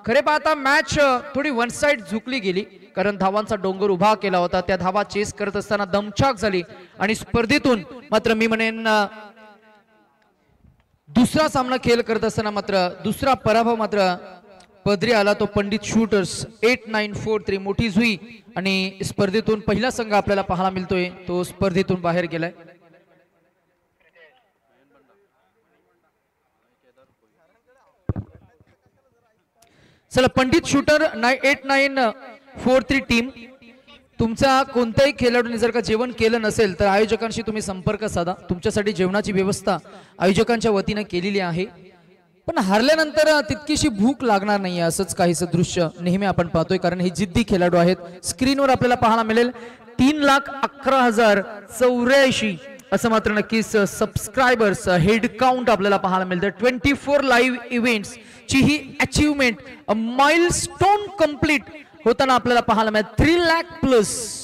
खरे पाहता मॅच थोडी one side झुकली गेली, कारण धावांचा डोंगर उभा केला होता. त्या धावा चेस करत असताना दमछाक झाली आणि स्पर्धेतून मात्र मी म्हणेन दुसरा सामना खेळ करत असताना मात्र दुसरा पराभव मात्र पदरी आला. तो पंडित शूटर्स 8943 मोठी जुई आणि स्पर्धेतून पहिला संघ आपल्याला पाहायला मिळतोय तो स्पर्धेतून बाहेर गेलाय. चला पंडित शूटर 8943 टीम, तुमचा कोणत्याही खेळाडूने जर का जेवण केलं नसेल तर आयोजकांशी तुम्ही संपर्क साधा. तुमच्यासाठी जेवणाची व्यवस्था आयोजकांच्या वतीने केलेली आहे. पण हारल्यानंतर तितकीशी भूक लागणार नाही असंच काहीसं दृश्य नेहमी आपण पाहतोय, कारण हे जिद्दी खेळाडू आहेत. स्क्रीनवर आपल्याला पाहायला मिळेल 3,11,084 असं मात्र नक्कीच सबस्क्रायबर्स हेड काउंट आपल्याला पाहायला मिळतं. 24 लाईव्ह इव्हेंट्स ची ही अचीवमेंट माइलस्टोन कंप्लीट होताना आपल्याला पाहायला मिळतं. 3 लाख प्लस.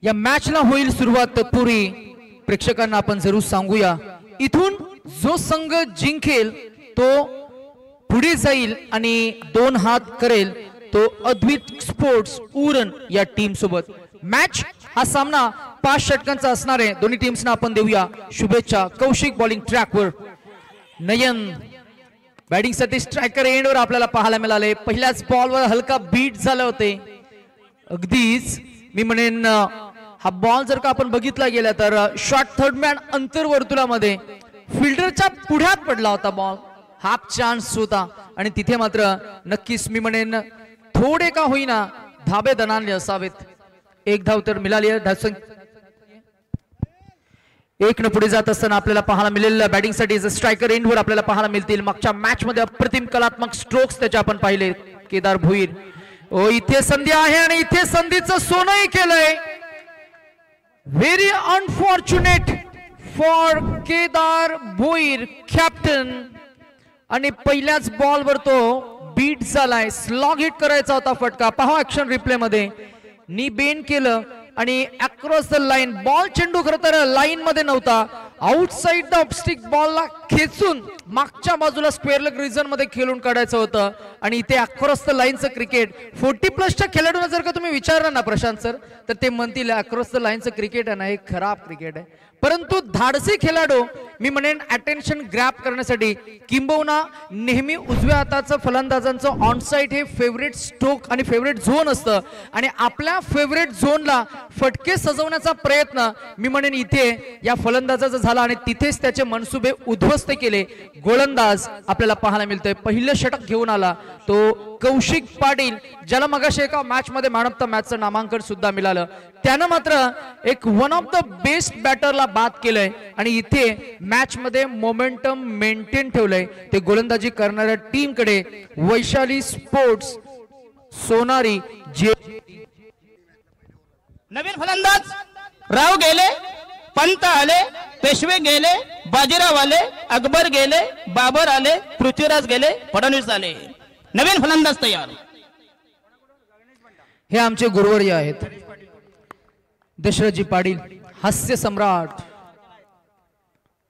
या मॅचला होईल सुरुवात तत्पूर्वी प्रेक्षकांना आपण जरूर सांगूया, इथून जो संघ जिंकेल तो पुढे जाईल आणि 2 हात करेल तो अद्वित स्पोर्ट्स उरण या टीम सोबत. मॅच हा सामना 5 षटकांचा असणार आहे. दोन्ही टीम्सना आपण देऊया शुभेच्छा. कौशिक बॉलिंग ट्रॅकवर, नयन बॅटिंग साठी स्ट्रायकर एंडवर आपल्याला पाहायला मिळाले. पहिल्याच बॉलवर हलका बीट झाले होते. अगदीच मी म्हणेन हा बॉल जर का आपण बघितला गेला तर शॉर्ट थर्ड मॅन अंतर्वर्तुळामध्ये फिल्डरच्या पुढ्यात पडला होता बॉल. हाफ चान्स होता आणि तिथे मात्र नक्कीच मी म्हणेन थोडे का होईना धाबे दणाणले असावेत. 1 धाव तर मिळाली. एक न पुढे जात असताना आपल्याला पाहायला मिळेल बॅटिंग साठी स्ट्रायकर एंडवर आपल्याला पाहायला मिळतील. मागच्या मॅच मध्ये अप्रतिम कलात्मक स्ट्रोक्स त्याचे आपण पाहिले. केदार भोईर, ओ इथे संधी आहे आणि इथे संधीचं सोनंही केलंय. Very unfortunate for Kedar Bhoir captain. आणि पहिल्याच बॉलवर तो बीट झालाय. स्लॉग हिट करायचा होता फटका. पहा ऍक्शन रिप्ले मध्ये नी बेंड केलं आणि अक्रॉस द लाईन बॉल. चेंडू खरं तर लाईन मध्ये नव्हता. आउटसाइड द ऑफस्टिक बॉलला खेचून मागच्या बाजूला स्क्वेअर लेग रिजन मध्ये खेळून काढायचं होतं आणि इथे अक्रॉस द लाईनचं क्रिकेट 40+ खेळाडूंना जर का तुम्ही विचारलं ना प्रशांत सर तर ते म्हणतील अक्रॉस द लाईनचं क्रिकेट आहे ना हे खराब क्रिकेट आहे. परंतु धाडसी खेळाडू मी म्हणेन अटेन्शन ग्रॅब करण्यासाठी किंबहुना नेहमी उजव्या हाताचं फलंदाजांचं ऑनसाइड हे फेवरेट स्ट्रोक आणि फेवरेट झोन असतं आणि आपल्या फेवरेट झोनला फटके सजवण्याचा प्रयत्न मी म्हणेन इथे या फलंदाजाचा झाला आणि तिथेच त्याचे मनसुबे उद्ध्वस्त केले. गोलंदाज आपल्याला पाहायला मिळतोय. पहिलं षटक घेऊन आला तो कौशिक पाटील, ज्याला मगाशी एका मॅच मध्ये मॅन ऑफ द मॅचचं नामांकन सुद्धा मिळालं. त्यानं मात्र एक वन ऑफ द बेस्ट बॅटरला बाद केलंय आणि इथे मॅच मध्ये मोमेंटम मेंटेन ठेवलंय. ते गोलंदाजी करणाऱ्या टीम कडे वैशाली स्पोर्ट्स सोनारी जे. नवीन फलंदाज राव गेले, पंत आले, पेशवे गेले, बाजीराव आले, अकबर गेले, बाबर आले, पृथ्वीराज गेले, फडणवीस आले. नवीन फलंदाज तयार. हे आमचे गुरुवर्य आहेत दशरथजी पाटील, हास्य सम्राट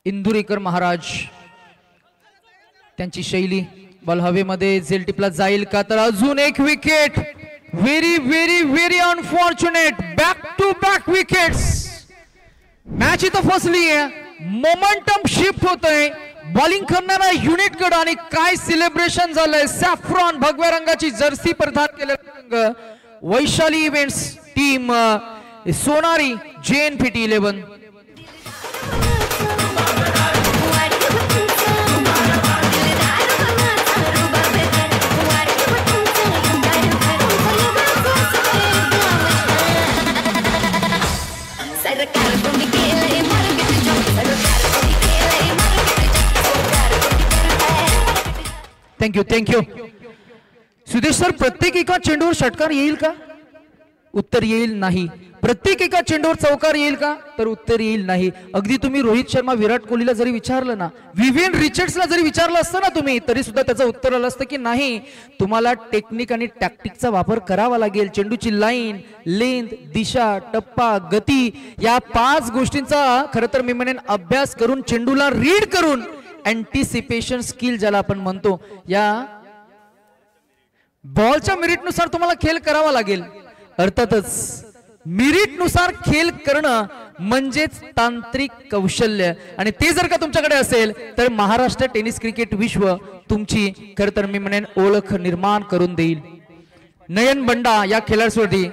इंदुरीकर महाराज. त्यांची शैली बॉल हवेमध्ये झेल टिपला जाईल का तर अजून एक wicket. Very very very unfortunate back to back wickets. Match इथं फसली आहे. मोमेंटम शिफ्ट होतोय बॉलिंग करणारा युनिट कडे आणि काय सेलिब्रेशन झालंय. सॅफ्रॉन भगव्या रंगाची जर्सी परिधान केलेला Vaishali events team Sonari JNPT 11. सरकार तुम्ही केलंय मार्केट सरकार तुम्ही केलंय थँक्यू थँक्यू. सुदेश सर, प्रत्येक एका चेंडूवर षटकार येईल का? उत्तर येईल नाही. प्रत्येक एका चेंडूवर चौकार येईल का? तर उत्तर येईल नाही. अगदी तुम्ही रोहित शर्मा, विराट कोहलीला जरी विचारलं ना, विवियन रिचर्ड्सला जरी विचारलं असतं ना तुम्ही, तरी सुद्धा त्याचं उत्तर आलं असतं की नाही, तुम्हाला टेक्निक आणि टॅक्टिकचा वापर करावा लागेल. चेंडूची लाईन, लेंथ, दिशा, टप्पा, गती या 5 गोष्टींचा खरं तर मी म्हणेन अभ्यास करून, चेंडूला रीड करून, अँटिसिपेशन स्किल ज्याला आपण म्हणतो, या बॉलच्या मेरिटनुसार तुम्हाला खेळ करावा लागेल. अर्थातच मेरिटनुसार खेळ करणं म्हणजेच तांत्रिक कौशल्य, आणि ते जर का तुमच्याकडे असेल तर महाराष्ट्र टेनिस क्रिकेट विश्व तुमची खरं तर मी म्हणेन ओळख निर्माण करून देईल. नयन बंडा या खेळाडूसाठी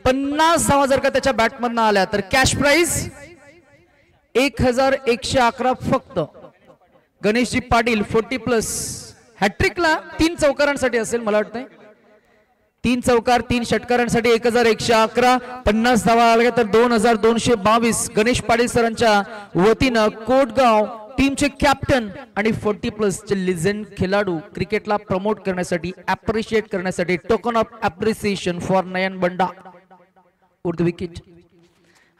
50 धावा जर का त्याच्या बॅटमधनं आल्या तर कॅश प्राइज 1111 फक्त. गणेशजी पाटील 40+ हॅट्रिकला 3 चौकारांसाठी असेल मला वाटतंय. 3 चौकार 3 षटकारांसाठी 1111. 50 धावा आल्या तर 2222. गणेश पाटील सरांच्या वतीनं कोटगाव टीमचे कॅप्टन आणि 40+ चे लिजेंड खेळाडू क्रिकेटला प्रमोट करण्यासाठी, अप्रिशिएट करण्यासाठी token of appreciation for Nayan Banda. उर्द विकेट.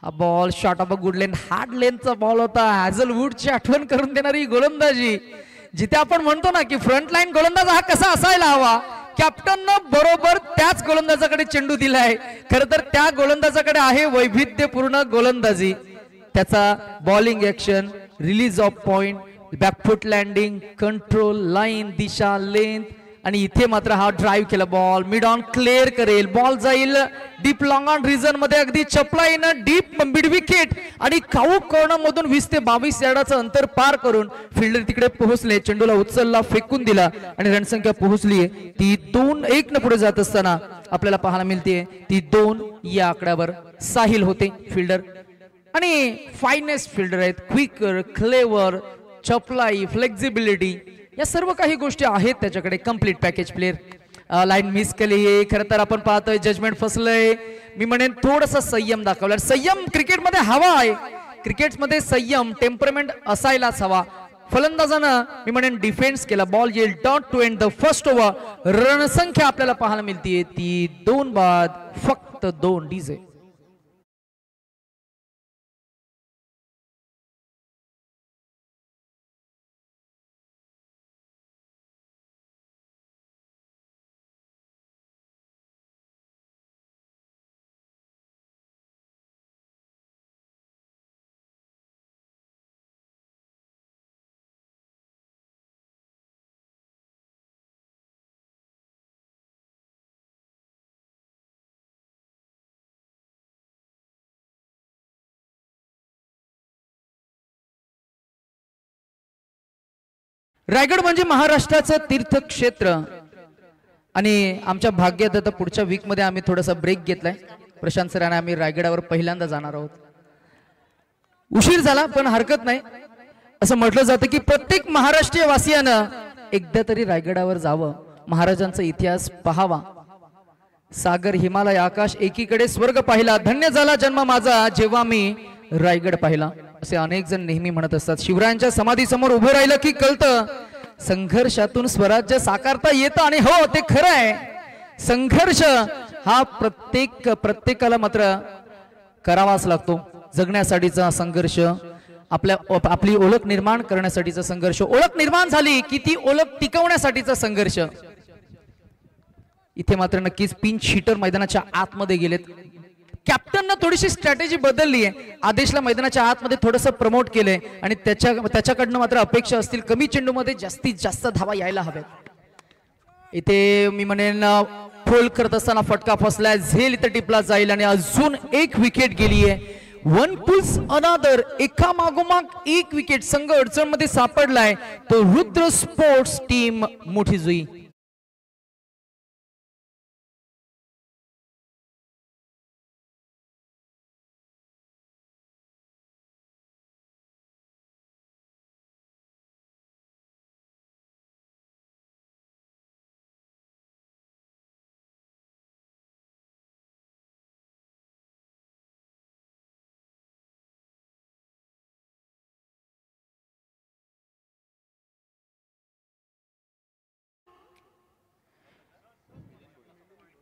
हा ball shot of a good length, hard लेंथचा बॉल होता. हॅझलवूडची आठवण करून देणारी गोलंदाजी, जिथे आपण म्हणतो ना की फ्रंट लाईन गोलंदाज हा कसा असायला हवा, कॅप्टननं बरोबर त्याच गोलंदाजाकडे चेंडू दिलाय. खरं तर त्या गोलंदाजाकडे आहे वैविध्यपूर्ण गोलंदाजी. त्याचा bowling action, release of point, back foot landing, control, line, Disha, length, आणि इथे मात्र हा ड्राईव्ह केला बॉल मिड ऑन क्लिअर करेल. बॉल जाईल डीप लॉंग ऑन रिजन मध्ये, अगदी चपलाईनं डीप मिड विकेट आणि काऊक कॉर्नर मधून 20 ते 22 यार्डाचं अंतर पार करून फिल्डर तिकडे पोहोचले. चेंडूला उचलला, फेकून दिला आणि रणसंख्या पोहोचली ती 2-1 न पुढे जात असताना आपल्याला पाहायला मिळते ती 2 या आकड्यावर. साहिल होते फिल्डर आणि फायनेस्ट फिल्डर आहेत. क्विकर, क्लेवर, चपलाई, फ्लेक्झिबिलिटी या सर्व काही गोष्टी आहेत त्याच्याकडे. Complete package player. Line miss केली. खरं तर आपण पाहतोय जजमेंट फसलंय. मी म्हणेन थोडासा संयम दाखवला. संयम क्रिकेटमध्ये हवा आहे. क्रिकेटमध्ये संयम, टेम्परमेंट असायलाच हवा. फलंदाजानं मी म्हणेन डिफेन्स केला. बॉल येईल dot to end the first over. रणसंख्या आपल्याला पाहायला मिळते ती 2 बाद फक्त 2. डीजे. रायगड म्हणजे महाराष्ट्राचं तीर्थक्षेत्र आणि आमच्या भाग्यात आता पुढच्या वीक मध्ये आम्ही थोडासा ब्रेक घेतलाय. प्रशांत सर आणि आम्ही रायगडावर पहिल्यांदा जाणार आहोत. उशीर झाला पण हरकत नाही. असं म्हटलं जातं की प्रत्येक महाराष्ट्रीय वासियानं एकदा तरी रायगडावर जावं, महाराजांचा इतिहास पहावा. सागर, हिमालय, आकाश एकीकडे स्वर्ग पाहिला, धन्य झाला जन्म माझा जेव्हा मी रायगड पाहिला, असे अनेक जण नेहमी म्हणत असतात. शिवरायांच्या समाधी समोर उभं राहिलं की कळतं संघर्षातून स्वराज्य साकारता येतं. आणि हो, ते खरं आहे. संघर्ष हा प्रत्येकाला मात्र करावाच लागतो. जगण्यासाठीचा संघर्ष, आपली ओळख निर्माण करण्यासाठीचा संघर्ष, ओळख निर्माण झाली की ती ओळख टिकवण्यासाठीचा संघर्ष. इथे मात्र नक्कीच पिंच हिटर मैदानाच्या आतमध्ये गेलेत. कॅप्टननं थोडीशी स्ट्रॅटेजी बदलली आहे. आदेशला मैदानाच्या आतमध्ये थोडंसं प्रमोट केलंय आणि त्याच्याकडनं मात्र अपेक्षा असतील कमी चेंडूमध्ये जास्तीत जास्त धावा यायला हव्यात. इथे मी म्हणेन फोल करत असताना फटका फसलाय. झेल इथे टिपला जाईल आणि अजून एक विकेट गेली आहे. वन पुल्स अनादर, एका मागोमाग एक विकेट. संघ अडचणमध्ये सापडलाय. तो रुद्र स्पोर्ट्स टीम मोठी जुई.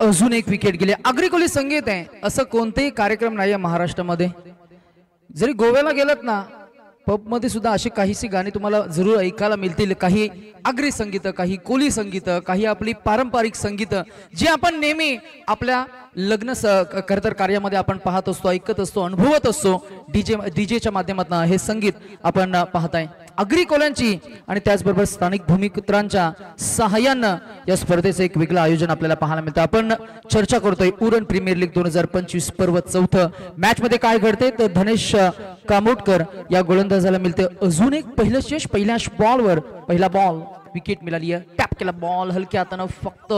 अजून एक विकेट गेली. आगरी कोली संगीत आहे असं कोणतेही कार्यक्रम नाही आहे महाराष्ट्रामध्ये. जरी गोव्याला गेलात ना पब मध्ये सुद्धा अशी काहीशी गाणी तुम्हाला जरूर ऐकायला मिळतील. काही आगरी संगीत, काही कोली संगीत, काही आपली पारंपरिक संगीत जी आपण नेहमी आपल्या लग्न खरतर कार्यामध्ये आपण पाहत असतो, ऐकत असतो, अनुभवत असतो. डीजेच्या माध्यमातून हे संगीत आपण पाहताय. आगरी कोल्यांची आणि त्याचबरोबर स्थानिक भूमिपुत्रांच्या सहाय्यानं या स्पर्धेचं एक वेगळं आयोजन आपल्याला पाहायला मिळतं. आपण चर्चा करतोय उरण प्रीमियर लीग 2025 पर्व 4. मॅच मध्ये काय घडते तर धनेश कामोटकर या गोलंदाजाला मिळते अजून एक पहिलं यश. पहिल्या बॉलवर पहिला बॉल विकेट मिळाली आहे. टॅप केला बॉल हलक्या हातानं फक्त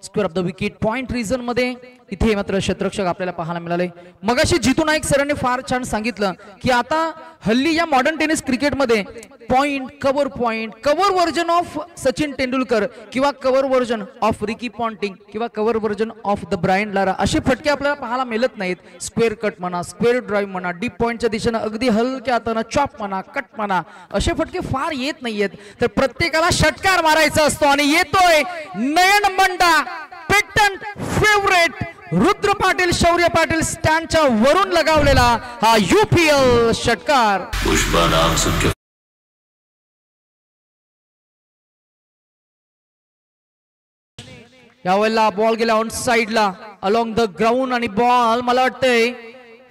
square of the wicket. Point reason मध्ये इथे मात्र क्षेत्ररक्षक आपल्याला पाहायला मिळाले. मगाशी जितू नाईक सरांनी फार छान सांगितलं की आता हल्ली या मॉडर्न टेनिस क्रिकेटमध्ये point, cover version of Sachin Tendulkar किंवा cover version of Ricky Ponting किंवा cover version of the Brian Lara असे फटके आपल्याला पाहायला मिळत नाहीत. स्क्वेअर कट म्हणा, स्क्वेअर ड्राईव्ह म्हणा, डीप पॉइंटच्या दिशेनं अगदी हलक्या हातानं चॉप म्हणा, कट म्हणा असे फटके फार येत नाहीयेत. तर प्रत्येकाला षटकार मारायचा असतो आणि येतोय नयन बंडा पेटंट फेवरेट रुद्र पाटील शौर्य पाटील स्टँडच्या वरून लगावलेला हा UPL षटकार. यावेळेला बॉल गेला ऑन साइडला अलॉंग द ग्राउंड आणि बॉल मला वाटतंय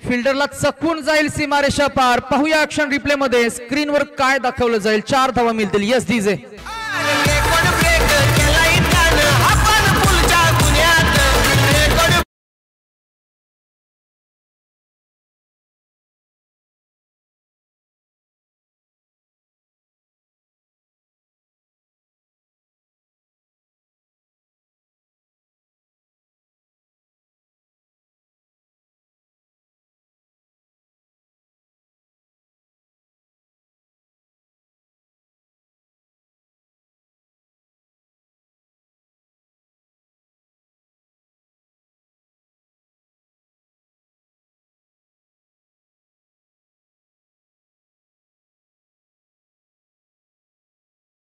फिल्डरला चकवून जाईल सीमारेषा पार. पाहूया ऍक्शन रिप्ले मध्ये स्क्रीनवर काय दाखवलं जाईल. 4 धावा मिळतील. Yes DJ.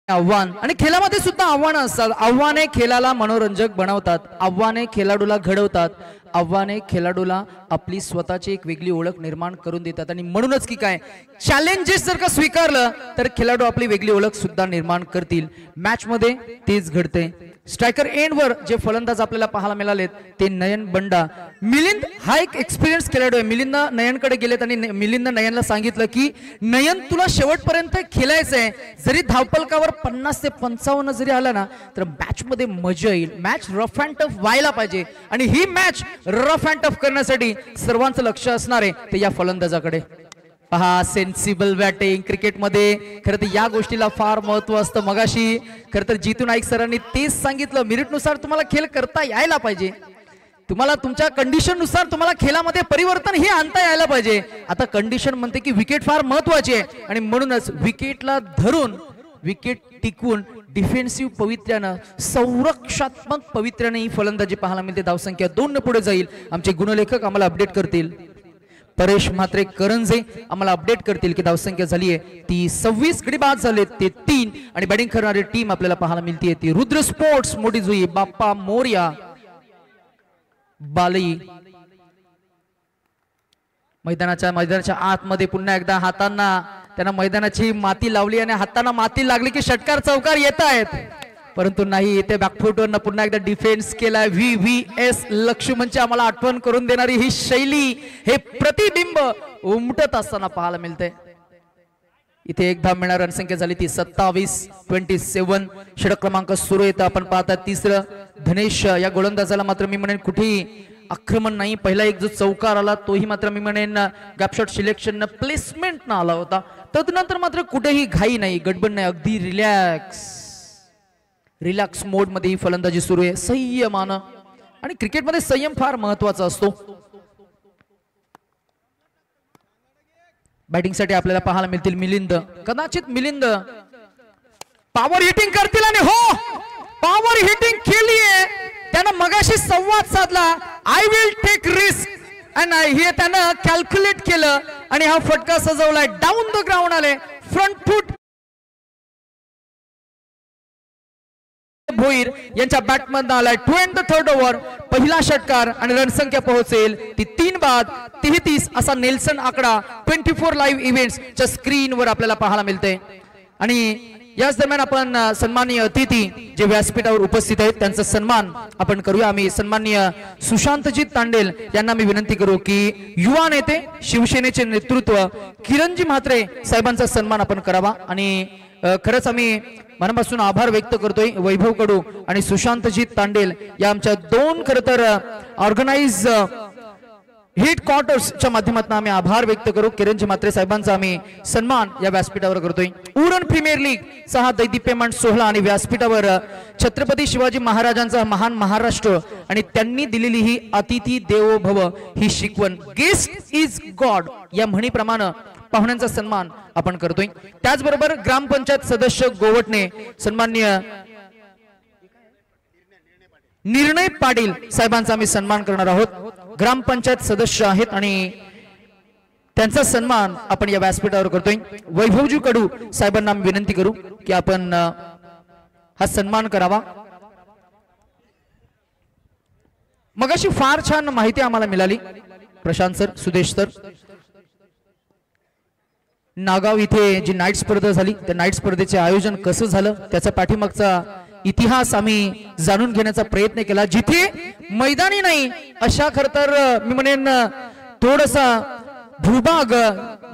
आव्हान आणि खेळामध्ये सुद्धा आव्हानं असतात. आव्हाने खेळाला मनोरंजक बनवतात, आव्हाने खेळाडूला घडवतात, आव्हाने खेळाडूला आपली स्वतःची एक वेगळी ओळख निर्माण करून देतात. आणि म्हणूनच की काय चॅलेंजेस जर का स्वीकारलं तर खेळाडू आपली वेगळी ओळख सुद्धा निर्माण करतील. मॅच मध्ये तेच घडते. स्ट्रायकर एंडवर जे फलंदाज आपल्याला पाहायला मिळाले ते नयन बंडा. मिलिंद हा एक एक्सपिरियन्स खेळाडू आहे. मिलिंद नयनकडे गेलेत आणि मिलिंद नयनला सांगितलं की नयन तुला शेवटपर्यंत खेळायचंय. जरी धावपलकावर 50 ते 55 जरी आला ना तर मॅच मध्ये मजा येईल. मॅच रफ अँड टफ व्हायला पाहिजे आणि ही मॅच रफ अँड टफ करण्यासाठी सर्वांचं लक्ष असणार आहे ते या फलंदाजाकडे. पहा सेन्सिबल बॅटिंग क्रिकेटमध्ये खरं तर या गोष्टीला फार महत्व असतं. मगाशी खरं तर जितू नाईक सरांनी तेच सांगितलं मेरिटनुसार तुम्हाला खेळ करता यायला पाहिजे. तुम्हाला तुमच्या कंडिशन नुसार तुम्हाला खेळामध्ये परिवर्तन हे आणता यायला पाहिजे. आता कंडिशन म्हणते की विकेट फार महत्वाची आहे आणि म्हणूनच विकेटला धरून विकेट टिकवून डिफेन्सिव्ह पवित्र्यानं संरक्षात्मक पवित्र्याने ही फलंदाजी पाहायला मिळते. धावसंख्या 2 ने पुढे जाईल. आमचे गुणलेखक आम्हाला अपडेट करतील. परेश म्हात्रे करंजे आम्हाला अपडेट करतील की धावसंख्या झाली आहे ती 26. गडी बाद झाले ते 3 आणि बॅटिंग करणारी टीम आपल्याला पाहायला मिळते ती रुद्र स्पोर्ट्स मोठी जुई बाप्पा मोर्या बालई. मैदानाच्या आतमध्ये पुन्हा एकदा हातांना त्यांना मैदानाची माती लावली आणि हातांना माती लागली की षटकार चौकार येत आहेत. परंतु नाही इथे बॅकफुटवर पुन्हा एकदा डिफेन्स केला. VVS लक्ष्मणची आम्हाला आठवण करून देणारी ही शैली हे प्रतिबिंब उमटत असताना पाहायला मिळते. इथे एक धाव मिळणार. रणसंख्या झाली ती 27-27. षटक क्रमांक सुरू येतं. आपण पाहता तिसरं धनेश या गोलंदाजाला मात्र मी म्हणेन कुठेही आक्रमण नाही. पहिला एक जो चौकार आला तोही मात्र मी म्हणेन गॅपशॉट सिलेक्शन प्लेसमेंट न आला होता. तदनंतर मात्र कुठेही घाई नाही, गडबड नाही, अगदी रिलॅक्स मोड मध्ये ही फलंदाजी सुरू आहे संयमानं. आणि क्रिकेटमध्ये संयम फार महत्वाचा असतो. बॅटिंग साठी आपल्याला पाहायला मिळतील मिलिंद. कदाचित मिलिंद पॉवर हिटिंग करतील आणि हो पॉवर हिटिंग केली आहे. त्यानं मगाशी संवाद साधला आय विल टेक रिस्क आणि हे त्यानं कॅल्क्युलेट केलं आणि हा फटका सजवलाय. डाऊन द ग्राउंड आले फ्रंट फूट भोईर यांच्या बॅटमधून आलाय. 23rd ओव्हर, पहिला षटकार आणि रणसंख्या पोहोचेल ती 3 बाद 33 असा नेल्सन आकडा 24 लाईव्ह इव्हेंट्स च्या स्क्रीनवर आपल्याला पाहायला मिळते. आणि याच दरम्यान आपण सन्माननीय अतिथी जे व्यासपीठावर उपस्थित आहेत त्यांचा सन्मान आपण करूया. आम्ही सन्माननीय सुशांतजी तांडेल यांना मी विनंती करू की युवा नेते शिवसेनेचे नेतृत्व किरणजी म्हात्रे साहेबांचा सन्मान आपण करावा. आणि खरंच आम्ही मनापासून आभार व्यक्त करतोय वैभव कडू आणि सुशांतजी तांडेल या आमच्या दोन खरं तर ऑर्गनाइज हेड क्वार्टर्सच्या माध्यमातून आम्ही आभार व्यक्त करू. किरणजी म्हात्रे साहेबांचा आम्ही सन्मान या व्यासपीठावर करतोय. उरण प्रीमियर लीग चा दैदिप्यमान सोहळा आणि व्यासपीठावर छत्रपती शिवाजी महाराजांचा महान महाराष्ट्र आणि त्यांनी दिलेली ही अतिथी देवो भव ही शिकवण गेस्ट इज गॉड या म्हणीप्रमाणे पाहुण्यांचा सन्मान आपण करतोय. त्याचबरोबर ग्रामपंचायत सदस्य गोवटणे सन्माननीय निर्णय पाटील साहेबांचा आम्ही सन्मान करणार आहोत. ग्रामपंचायत सदस्य आहेत आणि त्यांचा सन्मान आपण या व्यासपीठावर करतोय. वैभवजी कडू साहेबांना आम्ही विनंती करू की आपण हा सन्मान करावा. मगाशी फार छान माहिती आम्हाला मिळाली प्रशांत सर, सुदेश सर. नागाव इथे जी नाईट स्पर्धा झाली त्या नाईट स्पर्धेचे आयोजन कसं झालं त्याचा पाठीमागचा इतिहास आम्ही जाणून घेण्याचा प्रयत्न केला. जिथे मैदानी नाही अशा खर तर मी म्हणेन थोडासा भूभाग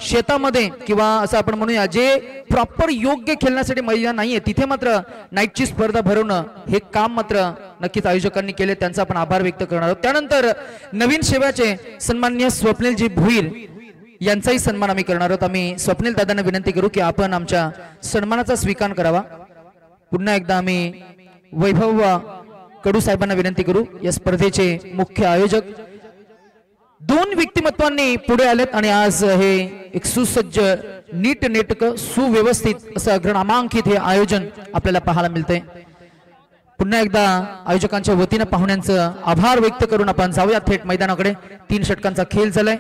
शेतामध्ये किंवा असं आपण म्हणूया जे प्रॉपर योग्य खेळण्यासाठी मैदान नाहीये तिथे मात्र नाईटची स्पर्धा भरवणं हे काम मात्र नक्कीच आयोजकांनी केले. त्यांचा आपण आभार व्यक्त करणार आहोत. त्यानंतर नवीन सेवाचे सन्माननीय स्वप्नीलजी भोईर यांचाही सन्मान आम्ही करणार आहोत. आम्ही स्वप्नील दादांना विनंती करू की आपण आमच्या सन्मानाचा स्वीकार करावा. पुन्हा एकदा आम्ही वैभव कडू साहेबांना विनंती करू. या स्पर्धेचे मुख्य आयोजक दोन व्यक्तिमत्वांनी पुढे आलेत आणि आज हे एक सुसज्ज नीटनेटकं सुव्यवस्थित असं अग्रनामांकित हे आयोजन आपल्याला पाहायला मिळतंय. पुन्हा एकदा आयोजकांच्या वतीनं पाहुण्यांचं आभार व्यक्त करून आपण जाऊया थेट मैदानाकडे. 3 षटकांचा खेळ झालाय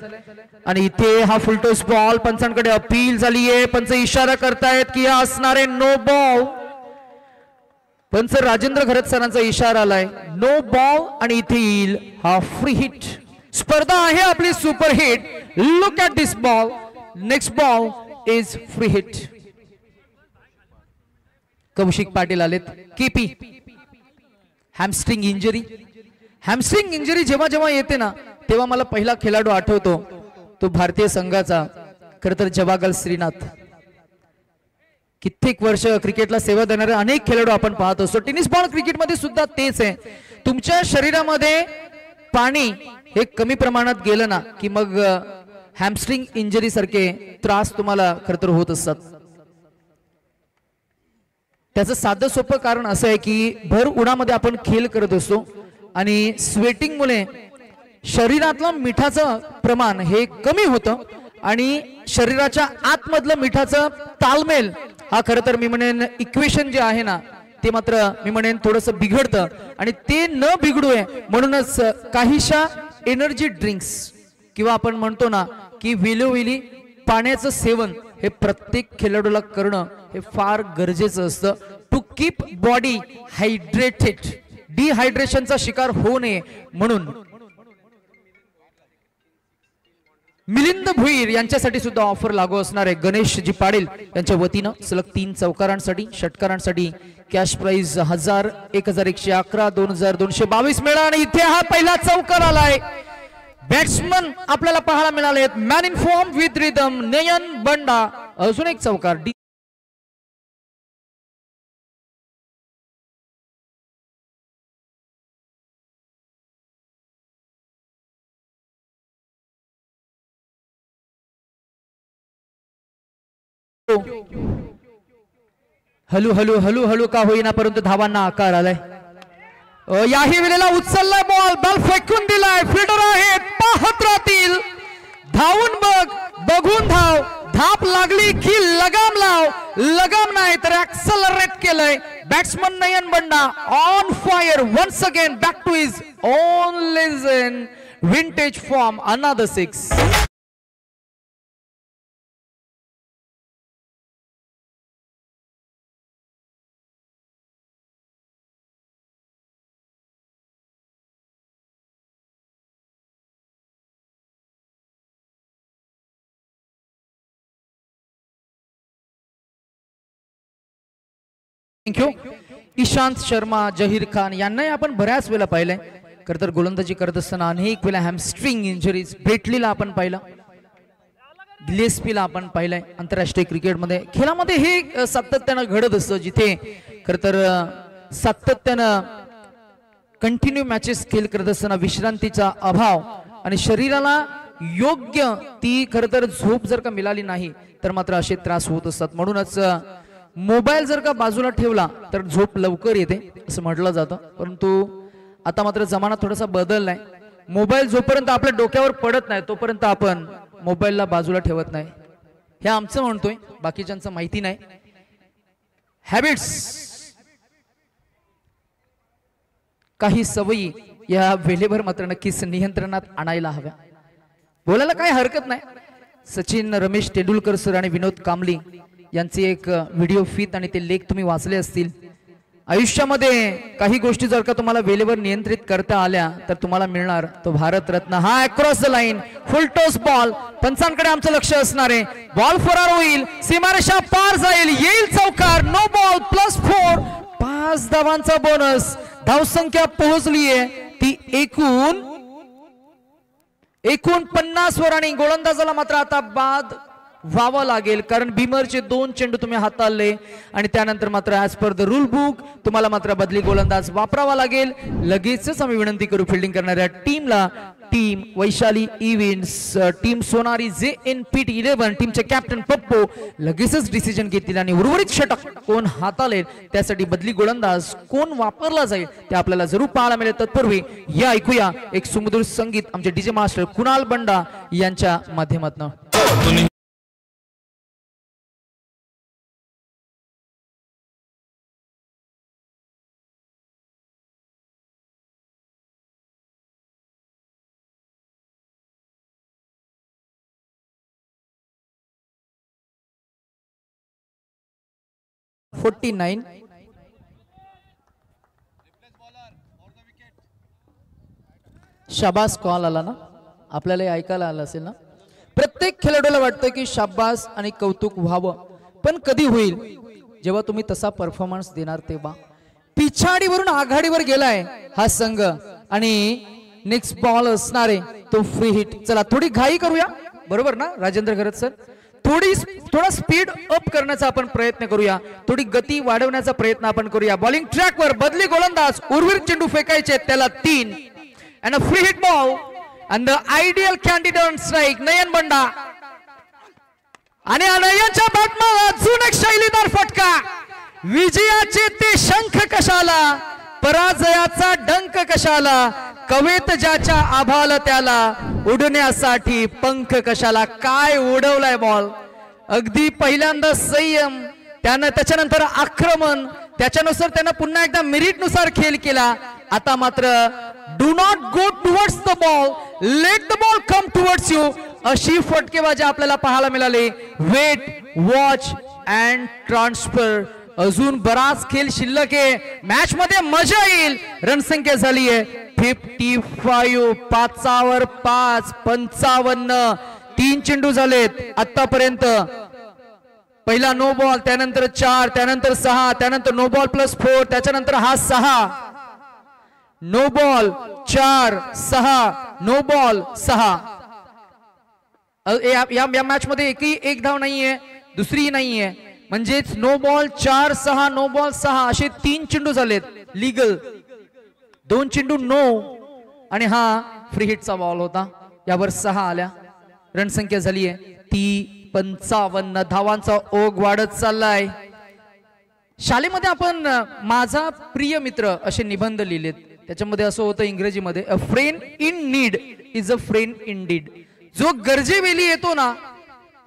आणि इथे हा फुलटॉस बॉल पंचांकडे अपील झालीये. पंच इशारा करतायत की हा असणारे नो बॉल. पंच राजेंद्र घरत सरांचा इशारा आलाय नो बॉल आणि इथे येईल हा फ्री हिट. स्पर्धा आहे आपली super hit. Look at this ball. Next ball is free hit. Kaushik Patil आलेत. KP hamstring injury. Hamstring injury जेव्हा जेव्हा येते ना तेव्हा मला पहिला खेळाडू आठवतो तो भारतीय संघाचा खरं तर जवागल श्रीनाथ. कित्येक वर्ष क्रिकेटला सेवा देणारे अनेक खेळाडू आपण पाहत असतो. टेनिस बॉल क्रिकेटमध्ये सुद्धा तेच आहे. तुमच्या शरीरामध्ये पाणी हे कमी प्रमाणात गेलं ना की मग हॅमस्ट्रिंग इंजरी सारखे त्रास तुम्हाला खरं तर होत असतात. त्याचं साधं सोपं कारण असं आहे की भर उन्हामध्ये आपण खेळ करत असतो आणि स्वेटिंग मुळे शरीरातलं मिठाचं प्रमाण हे कमी होतं आणि शरीराच्या आतमधलं मिठाचं ताळमेळ हा खरं तर मी म्हणेन इक्वेशन जे आहे ना ते मात्र मी म्हणेन थोडंसं बिघडतं आणि ते न बिघडू आहे म्हणूनच काहीशा एनर्जी ड्रिंक्स किंवा आपण म्हणतो ना की वेळोवेळी पाण्याचं सेवन हे प्रत्येक खेळाडूला करणं हे फार गरजेचं असतं टू कीप बॉडी हायड्रेटेड. डिहायड्रेशनचा शिकार होऊ नये म्हणून मिलिंद भोईर यांच्यासाठी सुद्धा ऑफर लागू असणार आहे. गणेशजी पाटील यांच्या वतीनं सलग 3 चौकारांसाठी षटकारांसाठी कॅश प्राइज 1000, 1111, 2222 मिळा. आणि इथे हा पहिला चौकार आलाय. बॅट्समन आपल्याला पाहायला मिळाले. Man in form with rhythm Nayan Banda. अजून एक चौकार. हलू हलू हलू हलू का होईना परंतु धावांना आकार आलाय. याही वेळेला उचललाय बॉल. बॉल फेकून दिलाय. फिल्डर आहेत पाहत राहतील. धावून बघ, बघून धाव. धाप लागली की लगाम लाव. लगाम नाही तर ऍक्सलरेट केलंय. Batsman Nayan Banda on fire once again back to his own legend vintage form. Another 6. Thank you. Ishant Sharma, Zaheer Khan यांनाही आपण बऱ्याच वेळा पाहिलंय. खरं तर गोलंदाजी करत असताना अनेक वेळा हॅमस्ट्रिंग इंजुरीज. ब्रेटलीला आपण पाहिलं, गिलेस्पीला आपण पाहिलंय. आंतरराष्ट्रीय क्रिकेटमध्ये खेळामध्ये हे सातत्यानं घडत असतं, जिथे खरं तर सातत्यानं कंटिन्यू मॅचेस खेळ करत असताना विश्रांतीचा अभाव आणि शरीराला योग्य ती खरं तर झोप जर का मिळाली नाही तर मात्र असे त्रास होत असतात. म्हणूनच मोबाईल जर का बाजूला ठेवला तर झोप लवकर येते असं म्हटलं जातं. परंतु आता मात्र जमाना थोडासा बदललाय. मोबाईल जोपर्यंत आपल्या डोक्यावर पडत नाही तोपर्यंत आपण मोबाईलला बाजूला ठेवत नाही. हे आमचं म्हणतोय, बाकीच्यांचं माहिती नाही. हॅबिट्स, काही सवयी या वेळेवर मात्र नक्कीच नियंत्रणात आणायला हव्या. बोलायला काही हरकत नाही. सचिन, रमेश तेंडुलकर सर आणि विनोद कांबली यांचे एक व्हिडिओ फीत आणि ते लेख तुम्ही वाचले असतील. आयुष्यामध्ये काही गोष्टी जर का तुम्हाला वेळेवर नियंत्रित करता आल्या तर तुम्हाला मिळणार तो भारतरत्न. हा across the line full toss ball. पंचांकडे आमचं लक्ष असणार आहे. बॉल फरार होईल, सीमारेषा पार जाईल, येईल चौकार. No ball +4. 5 धावांचा बोनस. धावसंख्या पोहोचलीये ती एकूण 50 वर आणि गोलंदाजाला मात्र आता बाद व्हावं लागेल, कारण बिमरचे 2 चेंडू तुम्ही हाताळले आणि त्यानंतर मात्र as per the rule book तुम्हाला मात्र बदली गोलंदाज वापरावा लागेल. लगेचच आम्ही विनंती करू फिल्डिंग करणाऱ्या टीमला, team Vaishali events, team Sonari JNPT11 टीमचे कॅप्टन पप्पू लगेचच डिसिजन घेतील आणि उर्वरित षटक कोण हाताळेल त्यासाठी बदली गोलंदाज कोण वापरला जाईल ते आपल्याला जरूर पाहायला मिळेल. तत्पूर्वी या ऐकूया एक सुमधुर संगीत आमचे डीजे मास्टर कुणाल बंडा यांच्या माध्यमातून. शाबास कॉल आला ना, आपल्याला ऐकायला आलं असेल ना. प्रत्येक खेळाडूला वाटतं की शाबास आणि कौतुक व्हावं, पण कधी होईल जेव्हा तुम्ही तसा परफॉर्मन्स देणार तेव्हा. पिछाडीवरून आघाडीवर गेलाय हा संघ आणि नेक्स्ट बॉल असणारे तो फ्री हिट. चला थोडी घाई करूया, बरोबर ना राजेंद्र घरत सर. थोडा स्पीड अप करण्याचा आपण प्रयत्न करूया, थोडी गती वाढवण्याचा प्रयत्न आपण करूया. बॉलिंग ट्रॅकवर बदली गोलंदाज, उर्वरित चेंडू फेकायचे त्याला 3 and a free hit ball and the ideal candidate on strike नयन बंडा. आणि नयनच्या बॅटमध्ये अजून एक शैलीदार फटका. विजयाचे ते शंख कशाला, पराजयाचा डंक कशाला, कवेत ज्याच्या आभाल त्याला, उडण्यासाठी पंख कशाला. काय उडवलाय बॉल. अगदी पहिल्यांदा संयम, त्याच्यानंतर आक्रमण, त्याच्यानुसार त्यानं पुन्हा एकदा मेरिट नुसार खेळ केला. आता मात्र do not go towards the ball, let the ball come towards you अशी फटकेबाजी आपल्याला पाहायला मिळाली. Wait, watch and transfer. अजून बराच खेळ शिल्लक आहे, मॅच मध्ये मजा येईल. रणसंख्या झाली आहे 55. 5 वर 5 55. 3 चेंडू झालेत आतापर्यंत. पहिला नो बॉल, त्यानंतर 4, त्यानंतर 6, त्यानंतर नो बॉल +4, त्याच्यानंतर हा 6. No ball 4 6 no ball 6. या मॅच मध्ये एकही एक धाव नाहीये, दुसरी नाहीये, म्हणजेच नो बॉल 4 6 नो बॉल 6 असे 3 चेंडू झालेत लीगल. 2 चेंडू नो आणि हा फ्री हिटचा बॉल होता. यावर 6 आल्या. रणसंख्या झाली आहे ती 55. धावांचा ओघ वाढत चाललाय. शाळेमध्ये आपण माझा प्रिय मित्र असे निबंध लिहिलेत. त्याच्यामध्ये असं होतं इंग्रजीमध्ये, a friend in need is a friend indeed. जो गरजेवेळी येतो ना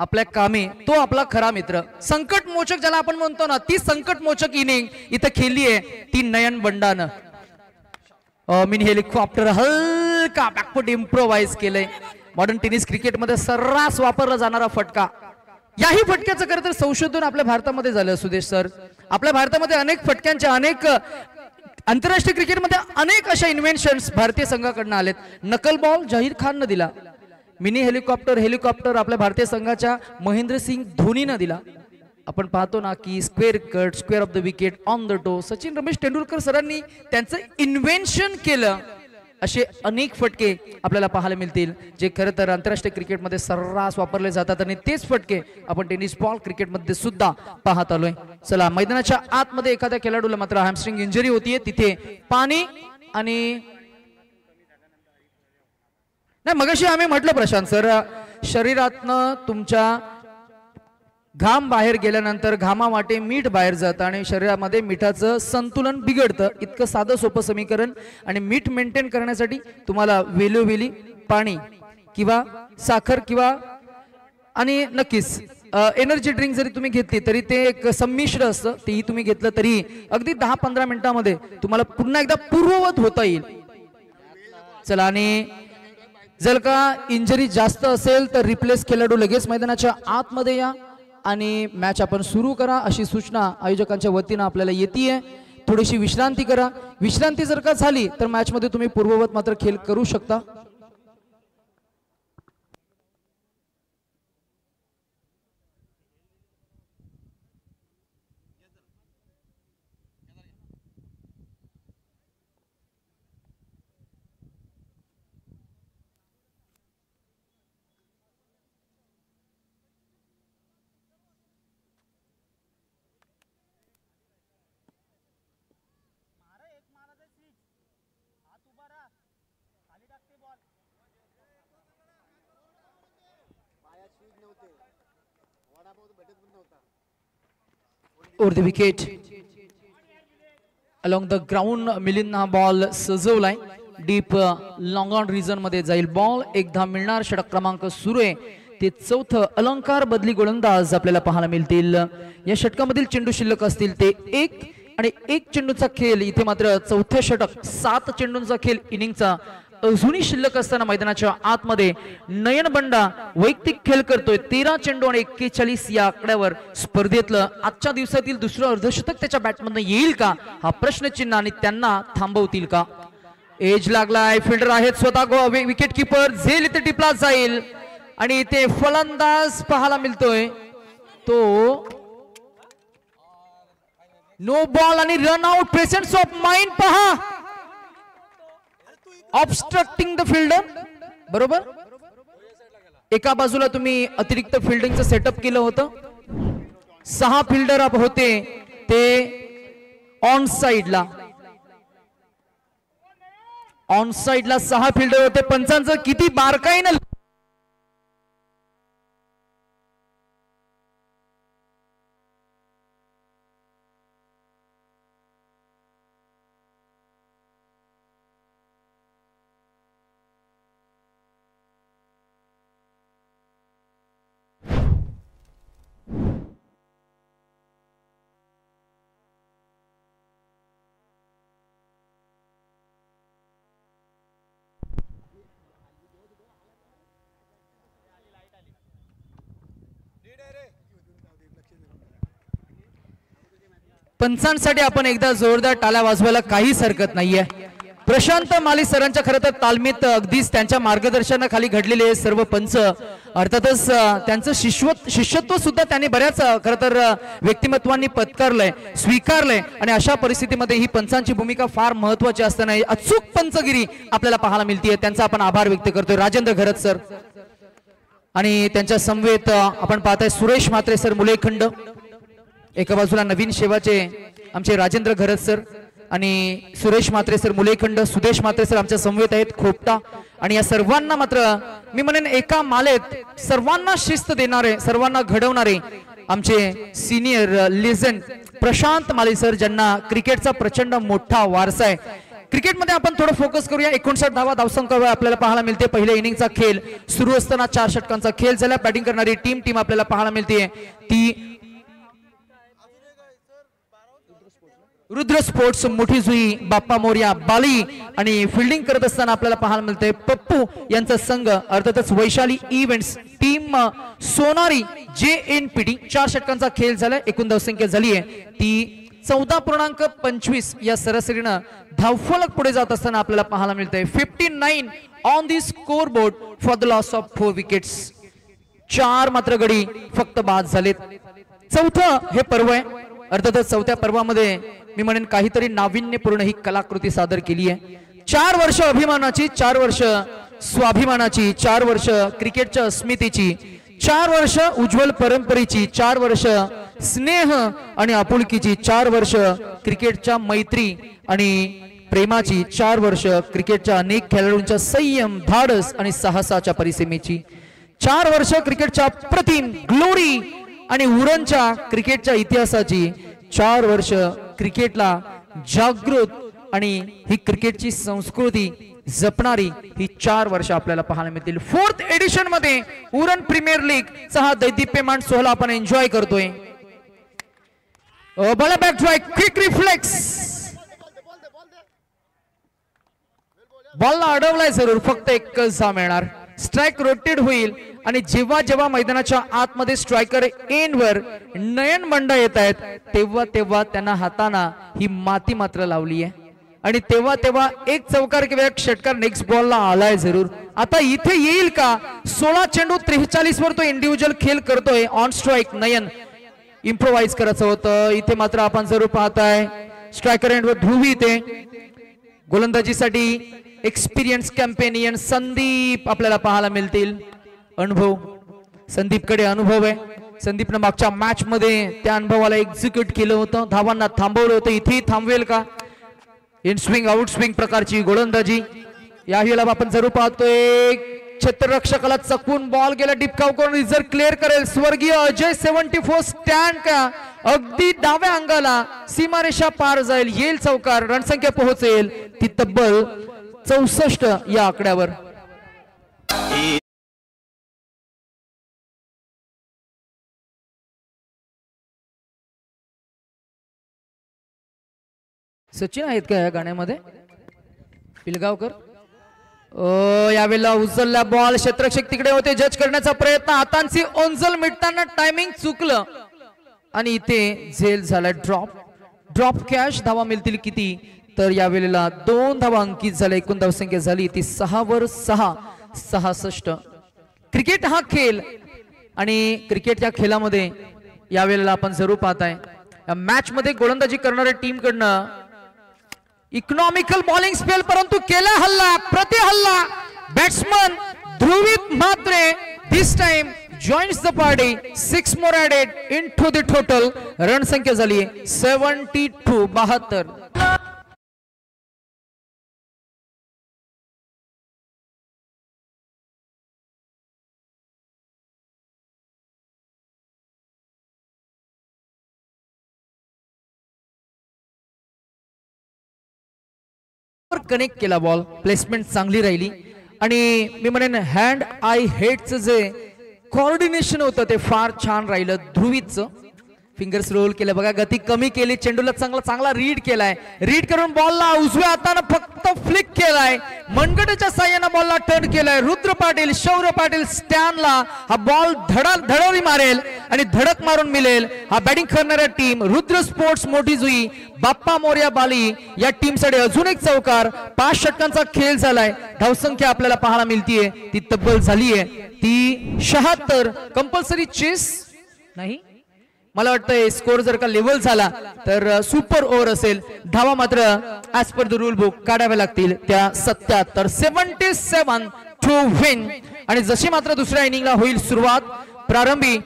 आपल्या कामी तो आपला खरा मित्र. संकट मोचक ज्याला आपण म्हणतो ना, ती संकट मोचक इनिंग इथं खेळली आहे ती नयन बंडानं. मिनी हेलिकॉप्टर हलका बॅकफुट इम्प्रोवाइज केलंय. मॉडर्न टेनिस क्रिकेटमध्ये सर्रास वापरला जाणारा फटका. याही फटक्याचं खरं तर संशोधन आपल्या भारतामध्ये झालं सुदेश सर. आपल्या भारतामध्ये अनेक फटक्यांच्या, अनेक आंतरराष्ट्रीय क्रिकेटमध्ये अनेक अशा इन्व्हेन्शन्स भारतीय संघाकडून आलेत. नकल बॉल जहीर खाननं दिला. मिनी हेलिकॉप्टर आपल्या भारतीय संघाच्या महेंद्रसिंग धोनीनं दिला. आपण पाहतो ना की square cut, square of the wicket, on the toe, Sachin Ramesh Tendulkar सरांनी त्यांचं इन्व्हेन्शन केलं. असे अनेक फटके आपल्याला पाहायला मिळतील जे खरं तर आंतरराष्ट्रीय क्रिकेटमध्ये सर्रास वापरले जातात आणि तेच फटके आपण टेनिस बॉल क्रिकेटमध्ये सुद्धा पाहत आलोय. चला, मैदानाच्या आतमध्ये एखाद्या खेळाडूला मात्र हॅमस्ट्रिंग इंजरी होतीये, तिथे पाणी आणि नाही, मगाशी आम्ही म्हटलं प्रशांत सर, शरीरातनं तुमच्या घाम बाहेर गेल्यानंतर घामावाटे मीठ बाहेर जातं आणि शरीरामध्ये मिठाचं संतुलन बिघडतं. इतकं साधं सोपं समीकरण. आणि मीठ मेंटेन करण्यासाठी तुम्हाला वेलोवेली पाणी किंवा साखर किंवा आणि नक्कीच एनर्जी ड्रिंक जरी तुम्ही घेतली तरी ते एक संमिश्र असतं, तेही तुम्ही घेतलं तरी अगदी 10-15 मिनिटांमध्ये तुम्हाला पुन्हा एकदा पूर्ववत होता येईल. चला, आणि जर का इंजरी जास्त असेल तर रिप्लेस खेळाडू लगेच मैदानाच्या आतमध्ये या आणि मॅच आपण सुरू करा अशी सूचना आयोजकांच्या वतीनं आपल्याला येते. थोडीशी विश्रांती करा. विश्रांती जर का झाली तर मॅच मध्ये तुम्ही पूर्ववत मात्र खेळ करू शकता. Over the wicket, along the ground, Milind हा बॉल सजवलाय. डीप लॉंग ऑन रिजन मध्ये जाईल बॉल. एक धाव मिळणार. षटक क्रमांक सुरू आहे. ते चौथं अलंकार बदली गोलंदाज आपल्याला पाहायला मिळतील. या षटकामधील चेंडू शिल्लक असतील ते 1 आणि 1 चेंडूचा खेळ. इथे मात्र चौथं षटक, 7 चेंडूंचा खेळ इनिंगचा अजूनही शिल्लक असताना मैदानाच्या आतमध्ये नयन बंडा वैयक्तिक खेळ करतोय. 13 चेंडू आणि 41 या आकड्यावर स्पर्धेतलं आजच्या दिवसातील दुसरं अर्धशतक त्याच्या बॅटमधून येईल का हा प्रश्नचिन्ह आणि त्यांना थांबवतील का. एज लागलाय. फिल्डर आहेत स्वतः विकेट किपर. झेल इथे टिपला जाईल आणि इथे फलंदाज पाहायला मिळतोय तो नो बॉल आणि run out. Presence of mind पहा. ऑबस्ट्रक्टिंग द फिल्डर. बरोबर, एका बाजूला तुम्ही अतिरिक्त फिल्डिंगचं सेटअप केलं होतं. 6 फिल्डर होते ते ऑन साइडला 6 फिल्डर होते. पंचांचं किती बारकाईनं पंचांसाठी आपण एकदा जोरदार टाळ्या वाजवायला काहीच हरकत नाहीये. प्रशांत माली सरांच्या खरं तर तालमीत अगदीच त्यांच्या मार्गदर्शनाखाली घडलेले सर्व पंच, अर्थातच त्यांचं शिष्यत्व सुद्धा त्यांनी बऱ्याच खरं तर व्यक्तिमत्वांनी पत्करलंय, स्वीकारलंय आणि अशा परिस्थितीमध्ये ही पंचांची भूमिका फार महत्वाची असताना अचूक पंचगिरी आपल्याला पाहायला मिळते. त्यांचा आपण आभार व्यक्त करतोय राजेंद्र घरत सर आणि त्यांच्या समवेत आपण पाहताय सुरेश म्हात्रे सर मुलेखंड. एका बाजूला नवीन शेवाचे आमचे राजेंद्र घरत सर आणि सुरेश म्हात्रे सर मुलेखंड, सुदेश म्हात्रे सर आमच्या समवेत आहेत खोपटा. आणि या सर्वांना मात्र मी म्हणेन एका मालेत सर्वांना शिस्त देणारे, सर्वांना घडवणारे आमचे सिनियर लेजंड प्रशांत माली सर, ज्यांना क्रिकेटचा प्रचंड मोठा वारसा आहे. क्रिकेटमध्ये आपण थोडं फोकस करूया. 59 धावा धावसंख्या आपल्याला पाहायला मिळते. पहिल्या इनिंगचा खेळ सुरू असताना 4 षटकांचा खेळ झाला. बॅटिंग करणारी टीम आपल्याला पाहायला मिळते ती रुद्र स्पोर्ट्स मोठी जुई, बाप्पा मोर्या बाली. आणि फिल्डिंग करत असताना आपल्याला पाहायला मिळते पप्पू यांचा संघ, अर्थातच Vaishali events team Sonari JNPT. 4 षटकांचा खेळ झाला. एकूण धावसंख्या झाली आहे ती 14.25 या सरासरीनं धावफलक पुढे जात असताना आपल्याला पाहायला मिळते 59 on the score board for the loss of 4 wickets. 4 मात्र गडी फक्त बाद झालेत. चौथं हे पर्व आहे. अर्थातच चौथ्या पर्वामध्ये मी म्हणेन काहीतरी नाविन्यपूर्ण ही कलाकृती सादर केली आहे. 4 वर्ष अभिमानाची, 4 वर्ष स्वाभिमानाची, 4 वर्ष क्रिकेटच्या अस्मितेची, 4 वर्ष उज्ज्वल परंपरेची, 4 वर्ष स्नेह आणि आपुलकीची, 4 वर्ष क्रिकेटच्या मैत्री आणि प्रेमाची, 4 वर्ष क्रिकेटच्या अनेक खेळाडूंच्या संयम, धाडस आणि साहसाच्या परिसीमेची, 4 वर्ष क्रिकेटच्या अप्रतिम ग्लोरी आणि उरणच्या क्रिकेटच्या इतिहासाची, 4 वर्ष क्रिकेटला जागृत आणि ही क्रिकेटची संस्कृती जपणारी ही 4 वर्ष आपल्याला पाहायला मिळतील. 4th एडिशन मध्ये उरण प्रीमियर लीग चा हा दैदिप्यमान सोहळा आपण एन्जॉय करतोय. Ball back try, quick reflex, बॉलला अडवलाय जरूर, फक्त एकच धाव मिळणार. स्ट्राइक रोटेट होईल आणि जेव्हा जेव्हा मैदानाच्या आतमध्ये स्ट्रायकर एंडवर नयन बंडा येत आहेत तेव्हा तेव्हा त्यांना हाताना ही माती मात्र लावली आहे आणि तेव्हा तेव्हा एक चौकार किंवा एक षटकार नेक्स्ट बॉलला आलाय जरूर. आता इथे येईल का? 16 चेंडू 43 वर तो इंडिव्हिज्युअल खेळ करतोय. ऑन स्ट्राइक नयन, इम्प्रोवाइज करायचं होतं. इथे मात्र आपण जरूर पाहताय स्ट्रायकर एंडवर ध्रुवी. इथे गोलंदाजीसाठी एक्सपिरियन्स कॅम्पेनियन संदीप आपल्याला पाहायला मिळतील. अनुभव, संदीपकडे अनुभव आहे. संदीपनं मागच्या मॅच मध्ये त्या अनुभवाला एक्झिक्यूट केलं होतं, धावांना थांबवलं होतं. इथेही थांबवेल का? इन स्विंग आउट स्विंग प्रकारची गोलंदाजी यावेळेला आपण जरूर पाहतोय. क्षेत्ररक्षकाला चकवून बॉल गेला, डिपकाव करून रिझर्व क्लिअर करेल स्वर्गीय अजय. 74 स्टँड का अगदी डाव्या अंगाला सीमारेषा पार जाईल, येईल चौकार, रणसंख्या पोहोचेल ती तब्बल 64 या आकड्यावर. सचिन आहेत का या गाण्यामध्ये? पिलगावकर. यावेळेला उचलला बॉल, क्षेत्ररक्षक तिकडे होते, जज करण्याचा प्रयत्न, हातांची ओंजल मिटताना टायमिंग चुकलं आणि इथे झेल झाला. Drop cash. धावा मिळतील किती? तर यावेळेला 2 धावा अंकित झाल्या. एकूण धावसंख्या झाली ती 6 वर 6, 66. क्रिकेट हा खेळ आणि क्रिकेट या खेळामध्ये यावेळेला आपण जरूर पाहताय या मॅच मध्ये गोलंदाजी करणाऱ्या टीम कडनं इकॉनॉमिकल बॉलिंग स्पेल, परंतु केला हल्ला, प्रति हल्ला. Batsman Dhruvit Mhatre this time joins the party. 6 more added into the total. Run संख्या झाली 72, 72. कनेक्ट केला बॉल, प्लेसमेंट चांगली राहिली आणि मी म्हणेन हँड आय हेडचं जे कोऑर्डिनेशन होतं ते फार छान राहिलं ध्रुवीचं. फिंगर्स रोल केलं बघा, गती कमी केली, चेंडूला चांगला रीड केलाय. रीड करून बॉलला उजव्या हाताने फक्त फ्लिक केलाय, मनगटाच्या साह्याने बॉलला टर्न केलाय. रुद्र पाटील, शौर्य पाटील स्टॅनला हा बॉल धडावरी मारेल आणि धडक मारून मिळेल. हा बॅटिंग करणाऱ्या टीम रुद्र स्पोर्ट्स मोठी जुई, बाप्पा मोर्या बाली या टीम साठी अजून एक चौकार. 5 षटकांचा खेळ झालाय. धावसंख्या आपल्याला पाहायला मिळतीये ती तब्बल झालीये ती 76. कंपल्सरी चेस नाही, मला वाटतं स्कोर जर का लेवल झाला तर सुपर ओव्हर असेल. धावा मात्र as per the rule book काढाव्या लागतील त्या 77. 77 टू विन. आणि जशी मात्र दुसऱ्या इनिंगला होईल सुरुवात, प्रारंभी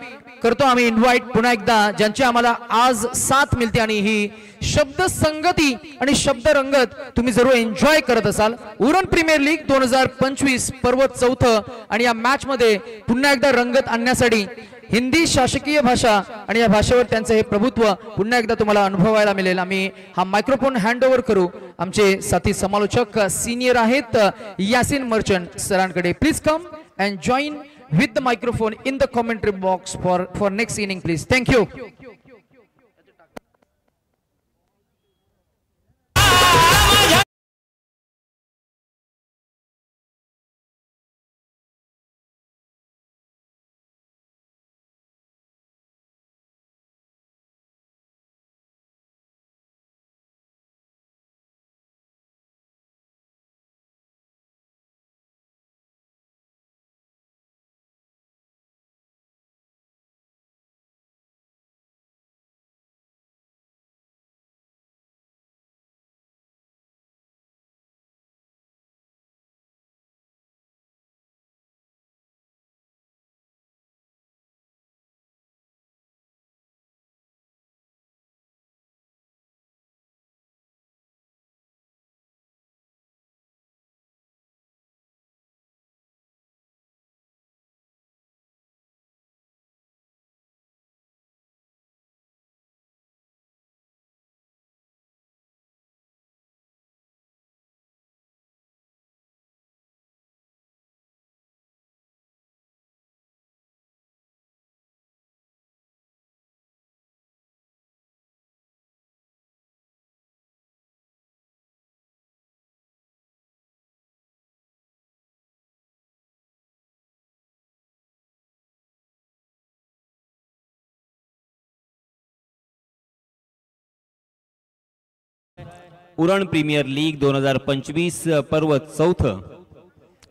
करतो आम्ही इन्व्हाइट पुन्हा एकदा ज्यांची आम्हाला आज साथ मिळते आणि ही शब्द संगती आणि शब्द रंगत तुम्ही जरूर एन्जॉय करत असाल. उरण प्रीमियर लीग 2025 पर्व 4 आणि या मॅच मध्ये पुन्हा एकदा रंगत आणण्यासाठी हिंदी शासकीय भाषा आणि या भाषेवर त्यांचं हे प्रभुत्व पुन्हा एकदा तुम्हाला अनुभवायला मिळेल. आम्ही हा मायक्रोफोन हँड ओव्हर करू आमचे साथी समालोचक सिनियर आहेत यासिन मर्चंट सरांकडे. Please come and join with the microphone in the commentary box for next inning, please. Thank you. Uran premier league 2025 पर्व चौथं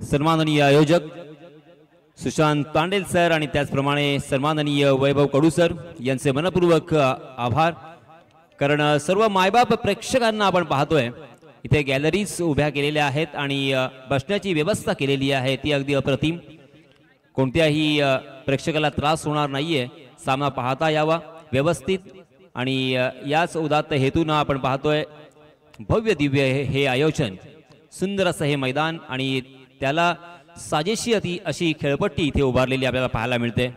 सन्माननीय आयोजक सुशांत तांडेल सर आणि त्याचप्रमाणे सन्माननीय वैभव कडू सर यांचे मनपूर्वक आभार. कारण सर्व मायबाप प्रेक्षकांना आपण पाहतोय इथे गॅलरीज उभ्या केलेल्या आहेत आणि बसण्याची व्यवस्था केलेली आहे ती अगदी अप्रतिम. कोणत्याही प्रेक्षकाला त्रास होणार नाहीये, सामना पाहता यावा व्यवस्थित. आणि याच उदात्त हेतून आपण पाहतोय भव्य दिव्य हे आयोजन, सुंदर असं हे मैदान आणि त्याला साजेशी अशी खेळपट्टी इथे उभारलेली आपल्याला पाहायला मिळते.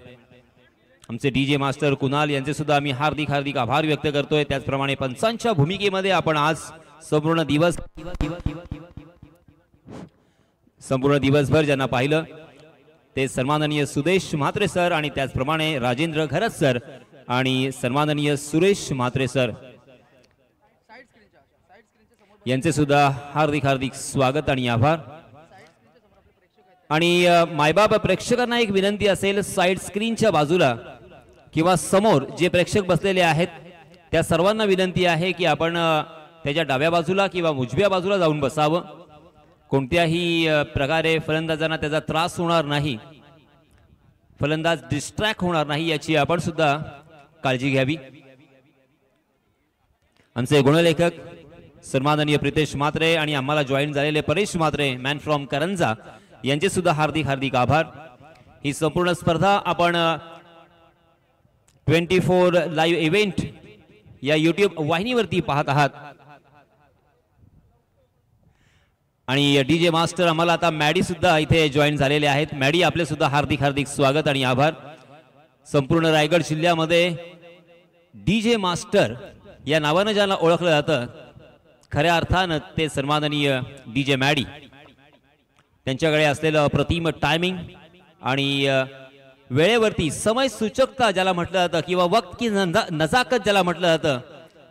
आमचे डीजे मास्टर कुणाल यांचे सुद्धा आम्ही हार्दिक हार्दिक आभार व्यक्त करतोय. त्याचप्रमाणे पंचांच्या भूमिकेमध्ये आपण आज संपूर्ण दिवसभर ज्यांना पाहिलं ते सन्माननीय सुदेश म्हात्रे सर आणि त्याचप्रमाणे राजेंद्र घरत सर आणि सन्माननीय सुरेश म्हात्रे सर यांचे सुद्धा हार्दिक हार्दिक स्वागत आणि आभार. आणि मायबाप प्रेक्षकांना एक विनंती असेल, साइड स्क्रीनच्या बाजूला किंवा समोर जे प्रेक्षक बसलेले आहेत त्या सर्वांना विनंती आहे की आपण त्याच्या डाव्या बाजूला किंवा उजव्या बाजूला जाऊन बसावं. कोणत्याही प्रकारे फलंदाजांना त्याचा त्रास होणार नाही, फलंदाज डिस्ट्रॅक्ट होणार नाही याची आपण सुद्धा काळजी घ्यावी. आमचे गुणलेखक सन्माननीय प्रितेश म्हात्रे आणि आम्हाला जॉईन झालेले परेश म्हात्रे मॅन फ्रॉम करंजा यांचे सुद्धा हार्दिक हार्दिक आभार. ही संपूर्ण स्पर्धा आपण 24 लाईव्ह इव्हेंट या YouTube वाहिनीवरती पाहत आहात. आणि डीजे मास्टर आम्हाला आता मॅडी सुद्धा इथे जॉईन झालेले आहेत. मॅडी आपले सुद्धा हार्दिक हार्दिक स्वागत आणि आभार. संपूर्ण रायगड जिल्ह्यामध्ये डीजे मास्टर या नावानं ज्याला ओळखलं जातं खऱ्या अर्थानं ते सन्माननीय डीजे मॅडी. त्यांच्याकडे असलेलं अप्रतिम टायमिंग आणि वेळेवरती समय सूचकता ज्याला म्हटलं जातं किंवा वक्त की नजाकत ज्याला म्हटलं जातं,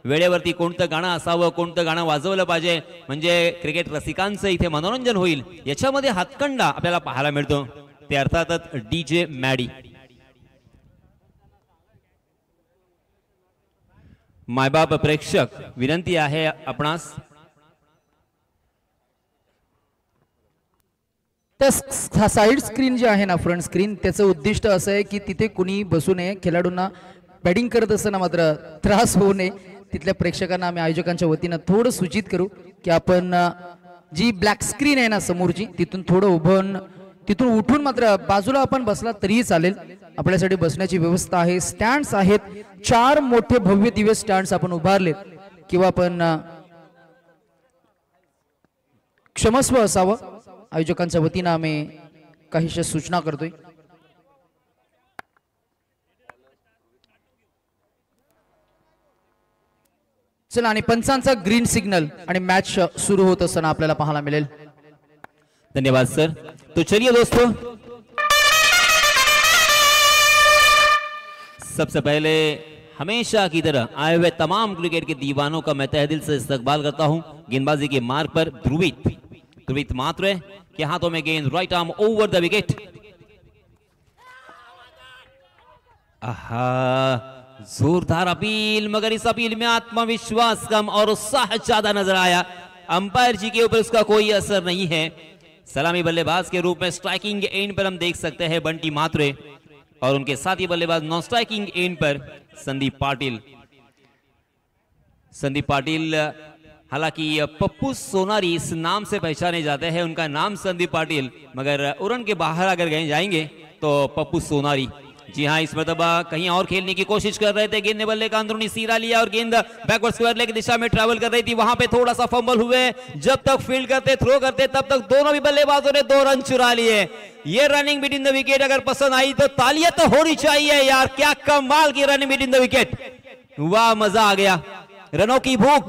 वेळेवरती कोणतं गाणं असावं, कोणतं गाणं वाजवलं पाहिजे म्हणजे क्रिकेट रसिकांचं इथे मनोरंजन होईल याच्यामध्ये हातखंडा आपल्याला पाहायला मिळतो ते अर्थातच डीजे मॅडी. मायबाप प्रेक्षक विनंती आहे आपणास त्या साइड स्क्रीन जी आहे ना, फ्रंट स्क्रीन, त्याचं उद्दिष्ट असं आहे की तिथे कुणी बसू नये, खेळाडूंना बॅटिंग करत असताना मात्र त्रास होऊ नये. तिथल्या प्रेक्षकांना आम्ही आयोजकांच्या वतीनं थोडं सूचित करू की आपण जी ब्लॅक स्क्रीन आहे ना समोरची तिथून थोडं तिथून उठून मात्र बाजूला आपण बसला तरीही चालेल. आपल्यासाठी बसण्याची व्यवस्था आहे, स्टँड्स आहेत, 4 मोठे भव्य दिव्य स्टँड्स आपण उभारलेत. किंवा आपण क्षमस्व असावं आयोजकांच्या वतीनं आम्ही काहीशा सूचना करतोय. चला आणि पंचांचा ग्रीन सिग्नल आणि मॅच सुरू होत असताना आपल्याला पाहायला मिळेल. धन्यवाद सर. तो चलिए दोस्तों, सबसे पहले हमेशा की तरह आए हुए तमाम क्रिकेट के दीवानों का मैं तहे दिल से इस्तकबाल करता हूं. गेंदबाजी के मार्ग पर ध्रुवित मात्रे के हाथों में गेंद, right arm over the wicket. जोरदार अपील, मगर इस अपील में आत्मविश्वास कम और उत्साह ज्यादा नजर आया. अंपायर जी के ऊपर उसका कोई असर नहीं है. सलामी बल्लेबाज के रूप में स्ट्राइकिंग एंड पर हम देख सकते हैं बंटी मात्रे और उनके साथी बल्लेबाज नॉन स्ट्राइकिंग एंड पर संदीप पाटिल हालांकि पप्पू सोनारी इस नाम से पहचाने जाते हैं. उनका नाम संदीप पाटिल, मगर उरण के बाहर अगर जाएंगे तो पप्पू सोनारी. जी हाँ, इस मरतबा कहीं और खेलने की कोशिश कर रहे थे. गेंद ने बल्ले का अंदरूनी सीरा लिया और गेंद बैकवर्ड स्क्वायर लेग की दिशा में ट्रैवल कर रही थी. वहां पे थोड़ा सा फंबल हुए. जब तक फील्ड करते, थ्रो करते, तब तक दोनों भी बल्लेबाजों ने 2 रन चुरा लिए. ये रनिंग बिटवीन द विकेट अगर पसंद आई तो तालियां तो होनी चाहिए यार. क्या कमाल की रनिंग बिटवीन द विकेट. वाह, मजा आ गया. रनों की भूख,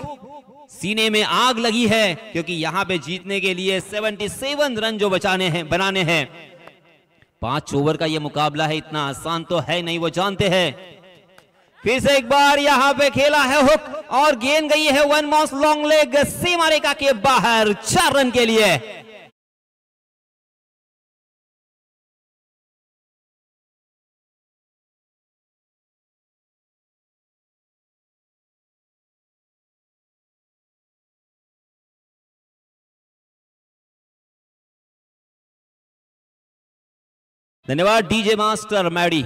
सीने में आग लगी है क्योंकि यहां पे जीतने के लिए 77 रन जो बनाने हैं. 5 ओवर का ये मुकाबला है, इतना आसान तो है नहीं, वो जानते हैं. फिर से एक बार यहां पे खेला है हुक और गेंद गई है वन माउस लॉन्ग लेग सीमा रेखा के बाहर 4 रन के लिए. धन्यवाद डीजे मास्टर मैडी।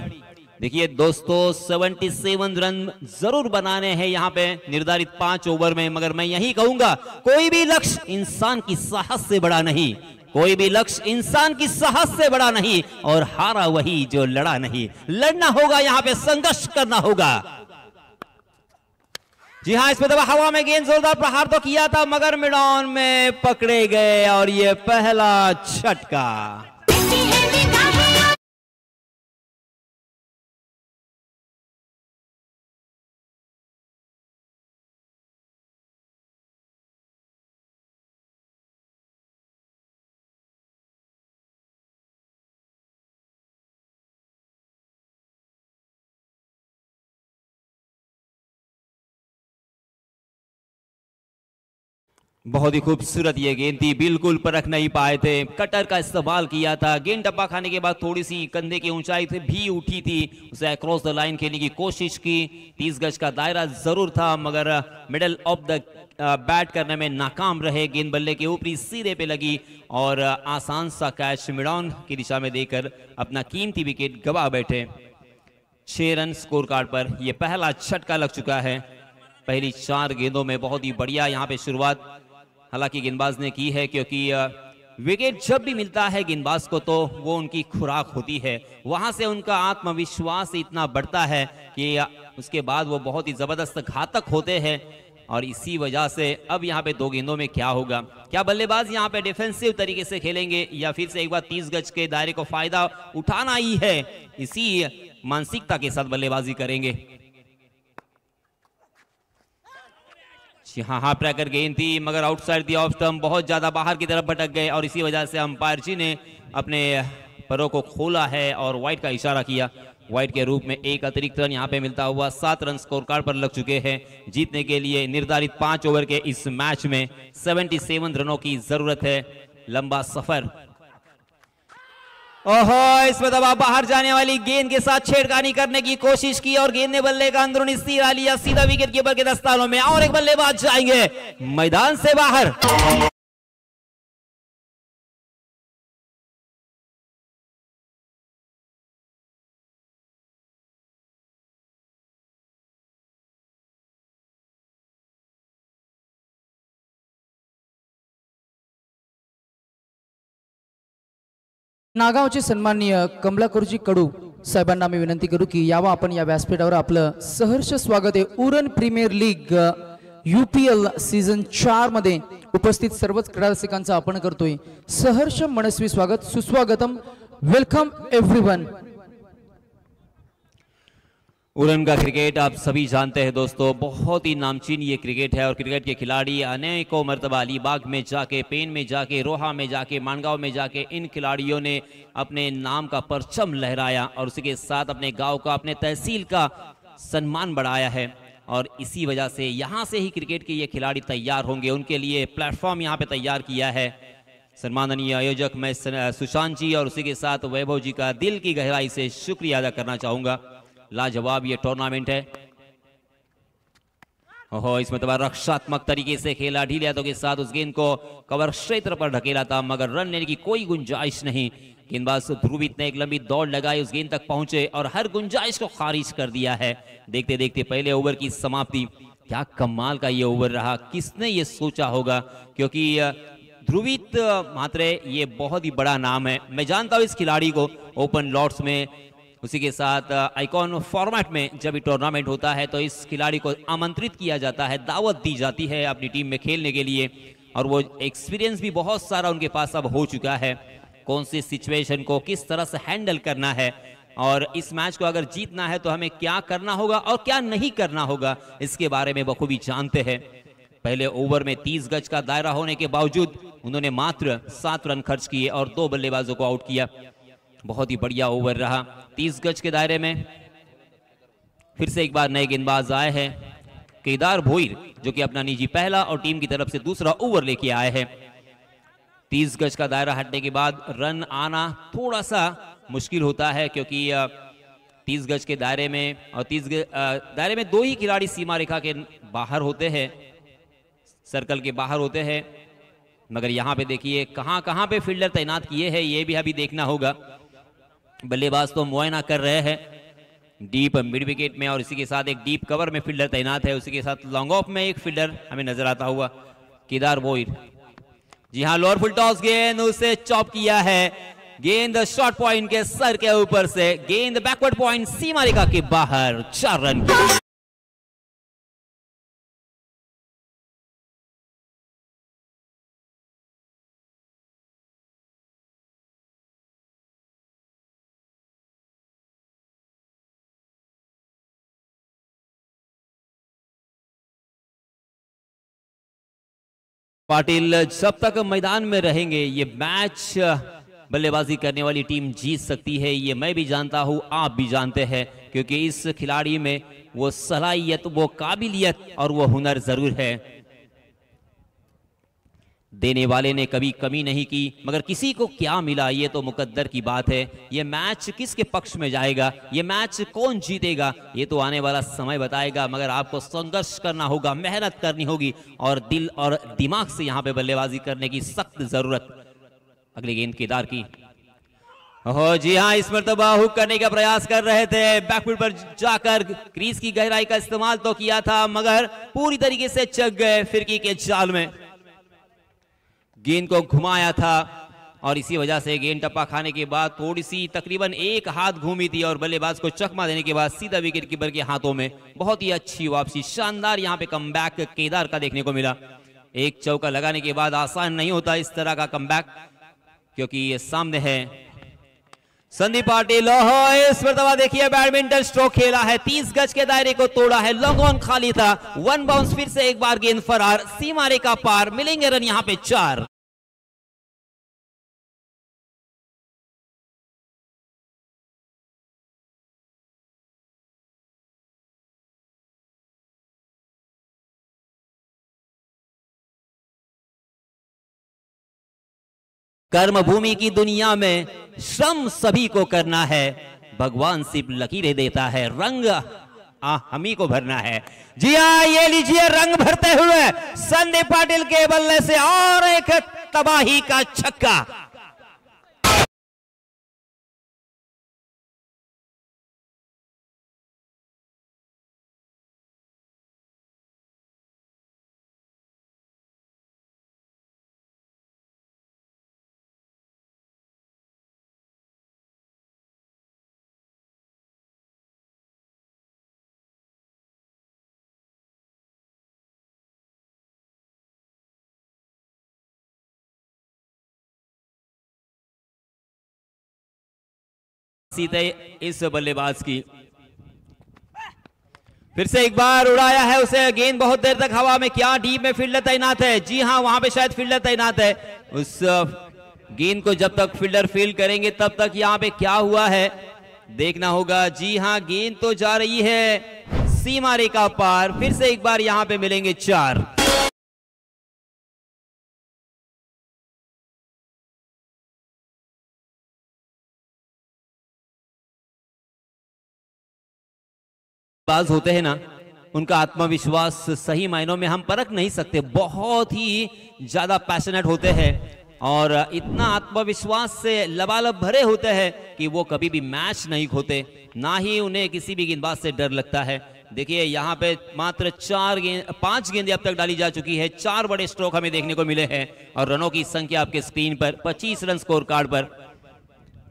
देखिए दोस्तों 77 रन जरूर बनाने हैं यहाँ पे निर्धारित 5 ओवर में, मगर मैं यही कहूंगा कोई भी लक्ष्य इंसान की साहस से बड़ा नहीं, कोई भी लक्ष्य इंसान की साहस से बड़ा नहीं, और हारा वही जो लड़ा नहीं। लड़ना होगा, यहाँ पे संघर्ष करना होगा। जी हाँ, इसमें तो हवा में गेंद जोरदार प्रहार तो किया था, मगर मिडॉन में पकड़े गए और ये पहला झटका। बहुत ही खूबसूरत ये गेंद थी, बिल्कुल परख नहीं पाए थे, कटर का इस्तेमाल किया था। गेंद डब्बा खाने के बाद थोड़ी सी कंधे की ऊंचाई से भी उठी थी, उसे क्रॉस द लाइन खेलने की कोशिश की। 30 गज का दायरा जरूर था, मगर मिडल ऑफ द बैट करने में नाकाम रहे। गेंद बल्ले के ऊपरी सीधे पे लगी और आसान सा कैच मिडॉन की दिशा में देकर अपना कीमती विकेट गवा बैठे। 6 रन स्कोर कार्ड पर यह पहला झटका लग चुका है। पहली 4 गेंदों में बहुत ही बढ़िया यहाँ पे शुरुआत हालांकि गेंदबाज ने की है, क्योंकि विकेट जब भी मिलता है गेंदबाज को तो वो उनकी खुराक होती है, वहां से उनका आत्मविश्वास इतना बढ़ता है कि उसके बाद वो बहुत ही जबरदस्त घातक होते हैं। और इसी वजह से अब यहाँ पे 2 गेंदों में क्या होगा, क्या बल्लेबाज यहाँ पे डिफेंसिव तरीके से खेलेंगे या फिर से एक बार 30 गज के दायरे को फायदा उठाना ही है, इसी मानसिकता के साथ बल्लेबाजी करेंगे। हाँ प्रैकर गेंद थी, मगर आउटसाइड दी ऑफ स्टंप, बहुत ज्यादा बाहर की तरफ भटक गए और इसी वजह से अंपायर जी ने अपने परों को खोला है और वाइड का इशारा किया। वाइड के रूप में एक अतिरिक्त रन यहाँ पे मिलता हुआ 7 रन स्कोर कार्ड पर लग चुके हैं। जीतने के लिए निर्धारित 5 ओवर के इस मैच में 77 रनों की जरूरत है। लंबा सफर, ओहो इसमें दबा बाहर जाने वाली गेंद के साथ छेड़खानी करने की कोशिश की और गेंद ने बल्ले का अंदरूनी सिरा लिया, सीधा विकेट कीपर के दस्तानों में और एक बल्लेबाज जाएंगे मैदान से बाहर। नागावचे सन्माननीय कमलाकरजी कडू साहेबांना मी विनंती करू की यावा आपण या व्यासपीठावर आपलं सहर्ष स्वागत आहे। Uran premier league UPL season 4 मध्ये उपस्थित सर्वच क्रीडा रसिकांचं आपण करतोय सहर्ष मनस्वी स्वागत, सुस्वागतम, वेलकम एवरीवन। उरण का क्रिकेट आप सभी जानते हैं दोस्तों, बहुत ही नामचीन ये क्रिकेट है और क्रिकेट के खिलाड़ी अनेकों मर्तबा अलीबाग में जाके, पेन में जाके, रोहा में जाके, मानगांव में जाके इन खिलाड़ियों ने अपने नाम का परचम लहराया और उसी के साथ अपने गांव का, अपने तहसील का सम्मान बढ़ाया है। और इसी वजह से यहाँ से ही क्रिकेट के ये खिलाड़ी तैयार होंगे, उनके लिए प्लेटफॉर्म यहाँ पे तैयार किया है सम्माननीय आयोजक मैं सुशांत जी और उसी के साथ वैभव जी का दिल की गहराई से शुक्रिया अदा करना चाहूंगा। लाजवाब ये टूर्नामेंट है। ओहो इसमें तो रक्षात्मक तरीके से खेला, ढीले हाथों के साथ उस गेंद को कवर क्षेत्र पर ढकेला था, मगर रन लेने की कोई गुंजाइश नहीं। गेंदबाज ध्रुवित ने एक लंबी दौड़ लगाई, उस गेंद तक पहुंचे और हर गुंजाइश को खारिज कर दिया है। देखते देखते पहले ओवर की समाप्ति, क्या कमाल का ये ओवर रहा, किसने ये सोचा होगा, क्योंकि ध्रुवित मात्रे ये बहुत ही बड़ा नाम है। मैं जानता हूं इस खिलाड़ी को ओपन लॉर्ड्स में, उसी के साथ आइकॉन फॉर्मेट में जब भी टूर्नामेंट होता है तो इस खिलाड़ी को आमंत्रित किया जाता है, दावत दी जाती है अपनी टीम में खेलने के लिए, और वो एक्सपीरियंस भी बहुत सारा उनके पास अब हो चुका है, कौन सी सिचुएशन को किस तरह से हैंडल करना है और इस मैच को अगर जीतना है तो हमें क्या करना होगा और क्या नहीं करना होगा, इसके बारे में बखूबी जानते हैं। पहले ओवर में 30 गज का दायरा होने के बावजूद उन्होंने मात्र 7 रन खर्च किए और 2 बल्लेबाजों को आउट किया। बहुत ही बढ़िया ओवर रहा। 30 गज के दायरे में फिर से एक बार नए गेंदबाज आए हैं, केदार भोईर, जो कि अपना निजी पहला और टीम की तरफ से दूसरा ओवर लेके आए हैं। 30 गज का दायरा हटने के बाद रन आना थोड़ा सा मुश्किल होता है, क्योंकि 30 गज के दायरे में और 30 दायरे में 2 ही खिलाड़ी सीमा रेखा के बाहर होते हैं, सर्कल के बाहर होते हैं, मगर यहाँ पे देखिए कहाँ कहाँ पे फील्डर तैनात किए हैं, ये भी अभी देखना होगा। बल्लेबाज तो मुआयना कर रहे हैं डीप मिड विकेट में, और इसी के साथ एक डीप कवर में फील्डर तैनात है। उसी के साथ लॉन्ग ऑफ में एक फील्डर हमें नजर आता हुआ केदार भोईर। जी हाँ, लोअर फुल टॉस गेंद उसे चॉप किया है, गेंद शॉर्ट पॉइंट के सर के ऊपर से, गेंद बैकवर्ड पॉइंट सीमा रेखा के बाहर, 4 रन के लिए। पाटिल जब तक मैदान में रहेंगे ये मैच बल्लेबाजी करने वाली टीम जीत सकती है, ये मैं भी जानता हूं, आप भी जानते हैं, क्योंकि इस खिलाड़ी में वो सलाहियत, वो काबिलियत और वो हुनर जरूर है। देने वाले ने कभी कमी नहीं की, मगर किसी को क्या मिला ये तो मुकद्दर की बात है। ये मैच किसके पक्ष में जाएगा, ये मैच कौन जीतेगा, ये तो आने वाला समय बताएगा। मगर आपको संघर्ष करना होगा, मेहनत करनी होगी और दिल और दिमाग से यहां पे बल्लेबाजी करने की सख्त जरूरत। अगली गेंद केदार की, हो जी हाँ, इस मर्तबा हुक करने का प्रयास कर रहे थे, बैकफुट पर जाकर क्रीज की गहराई का इस्तेमाल तो किया था, मगर पूरी तरीके से चक गए फिरकी के जाल में। गेंद को घुमाया था और इसी वजह से गेंद टप्पा खाने के बाद थोड़ी सी तकरीबन एक हाथ घूमी थी और बल्लेबाज को चकमा देने के बाद सीधा विकेट कीपर के हाथों में। बहुत ही अच्छी वापसी, शानदार यहां पे कमबैक केदार का देखने को मिला। एक चौका लगाने के बाद आसान नहीं होता इस तरह का कमबैक, क्योंकि ये सामने है संदीप पाटिल। इस मर्तबा देखिए बैडमिंटन स्ट्रोक खेला है, 30 गज के दायरे को तोड़ा है, लॉन्ग ऑन खाली था, 1 बाउंस, फिर से एक बार गेंद फरार, सीमा रेखा पार, मिलेंगे रन यहां पे 4। कर्मभूमि की दुनिया में श्रम सभी को करना है, भगवान सिर्फ लकीरें देता है, रंग हमी को भरना है। जी हाँ, ये लीजिए रंग भरते हुए संदीप पाटिल के बल्ले से और एक तबाही का छक्का। सीधे इस बल्लेबाज की फिर से एक बार उड़ाया है उसे, गेंद बहुत देर तक हवा में, क्या डीप में फील्डर तैनात है। जी हां, वहां पे शायद फील्डर तैनात है। उस गेंद को जब तक फील्डर फील्ड करेंगे तब तक यहां पे क्या हुआ है देखना होगा। जी हां, गेंद तो जा रही है सीमा रेखा पार, फिर से एक बार यहां पे मिलेंगे 4। बाज होते हैं ना, उनका आत्मविश्वास सही मायनों में हम परख नहीं सकते, बहुत ही ज्यादा पैशनेट होते हैं और इतना आत्मविश्वास से लबालब भरे होते हैं कि वो कभी भी मैच नहीं खोते, ना ही उन्हें किसी भी गेंदबाज से डर लगता है। देखिए यहाँ पे मात्र 5 गेंदें अब तक डाली जा चुकी है, 4 बड़े स्ट्रोक हमें देखने को मिले हैं और रनों की संख्या आपके स्क्रीन पर 25 रन स्कोर कार्ड पर,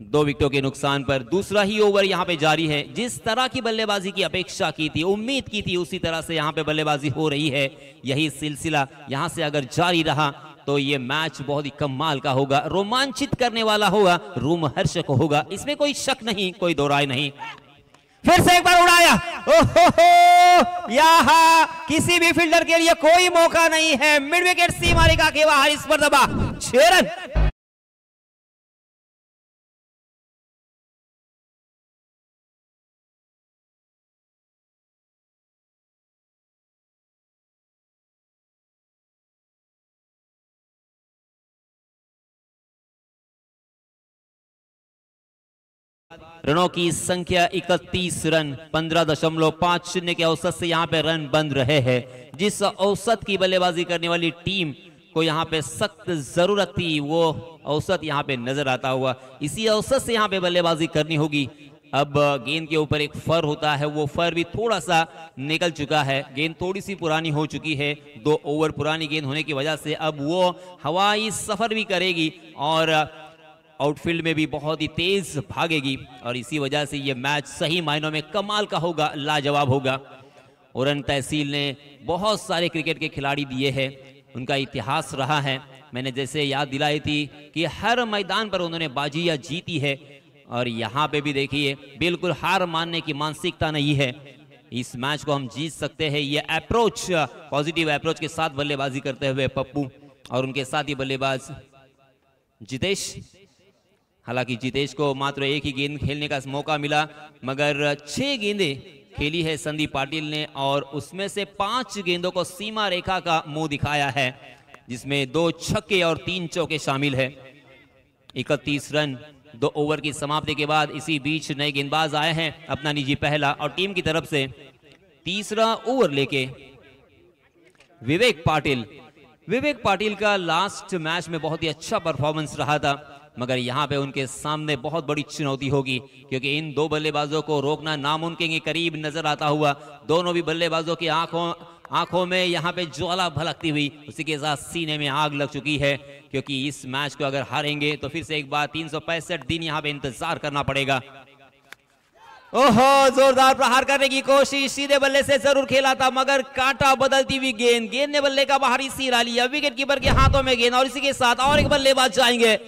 2 विकेटों के नुकसान पर। दूसरा ही ओवर यहां पे जारी है, जिस तरह की बल्लेबाजी की अपेक्षा की थी, उम्मीद की थी, उसी तरह से यहां पे बल्लेबाजी हो रही है। यही सिलसिला यहां से अगर जारी रहा तो ये मैच बहुत ही कमाल का होगा, रोमांचित करने वाला होगा, रोमहर्षक होगा, इसमें कोई शक नहीं, कोई दो राय नहीं। फिर से एक बार उड़ाया, ओहो, यहां किसी भी फील्डर के लिए कोई मौका नहीं है, मिड विकेट सीमा रेखा के बाहर, इस पर दबा 6 रन। रनों की संख्या 31 रन, 15.50 के औसत से यहां पे रन बन रहे हैं। जिस औसत की बल्लेबाजी करने वाली टीम को यहाँ पे सख्त जरूरत थी, वो औसत यहाँ पे नजर आता हुआ। इसी औसत से यहाँ पे बल्लेबाजी करनी होगी। अब गेंद के ऊपर एक फर होता है, वो फर भी थोड़ा सा निकल चुका है, गेंद थोड़ी सी पुरानी हो चुकी है। 2 ओवर पुरानी गेंद होने की वजह से अब वो हवाई सफर भी करेगी और आउटफील्ड में भी बहुत ही तेज भागेगी और इसी वजह से ये मैच सही मायनों में कमाल का होगा, लाजवाब होगा। उरन तहसील ने बहुत सारे क्रिकेट के खिलाड़ी दिए हैं, उनका इतिहास रहा है। मैंने जैसे याद दिलाई थी कि हर मैदान पर उन्होंने बाजियां जीती है और यहाँ पे भी देखिए बिल्कुल हार मानने की मानसिकता नहीं है। इस मैच को हम जीत सकते हैं, ये अप्रोच, पॉजिटिव अप्रोच के साथ बल्लेबाजी करते हुए पप्पू और उनके साथ ही बल्लेबाज जितेश। हालांकि जितेश को मात्र एक ही गेंद खेलने का मौका मिला, मगर 6 गेंदें खेली है संदीप पाटिल ने और उसमें से 5 गेंदों को सीमा रेखा का मुंह दिखाया है, जिसमें 2 छक्के और 3 चौके शामिल है। 31 रन 2 ओवर की समाप्ति के बाद। इसी बीच नए गेंदबाज आए हैं, अपना निजी पहला और टीम की तरफ से तीसरा ओवर लेके विवेक पाटिल। विवेक पाटिल का लास्ट मैच में बहुत ही अच्छा परफॉर्मेंस रहा था, मगर यहाँ पे उनके सामने बहुत बड़ी चुनौती होगी क्योंकि इन 2 बल्लेबाजों को रोकना नामुमकिन के करीब नजर आता हुआ। दोनों भी बल्लेबाजों की आंखों में यहाँ पे ज्वाला भड़कती हुई, उसी के साथ सीने में आग लग चुकी है क्योंकि इस मैच को अगर हारेंगे तो फिर से एक बार 365 दिन यहाँ पे इंतजार करना पड़ेगा। ओहो, जोरदार प्रहार करने की कोशिश, सीधे बल्ले से जरूर खेला था मगर कांटा बदलती हुई गेंद ने बल्ले का बाहरी सिरा लिया, विकेट कीपर के हाथों में गेंद और इसी के साथ और एक बल्लेबाज जाएंगे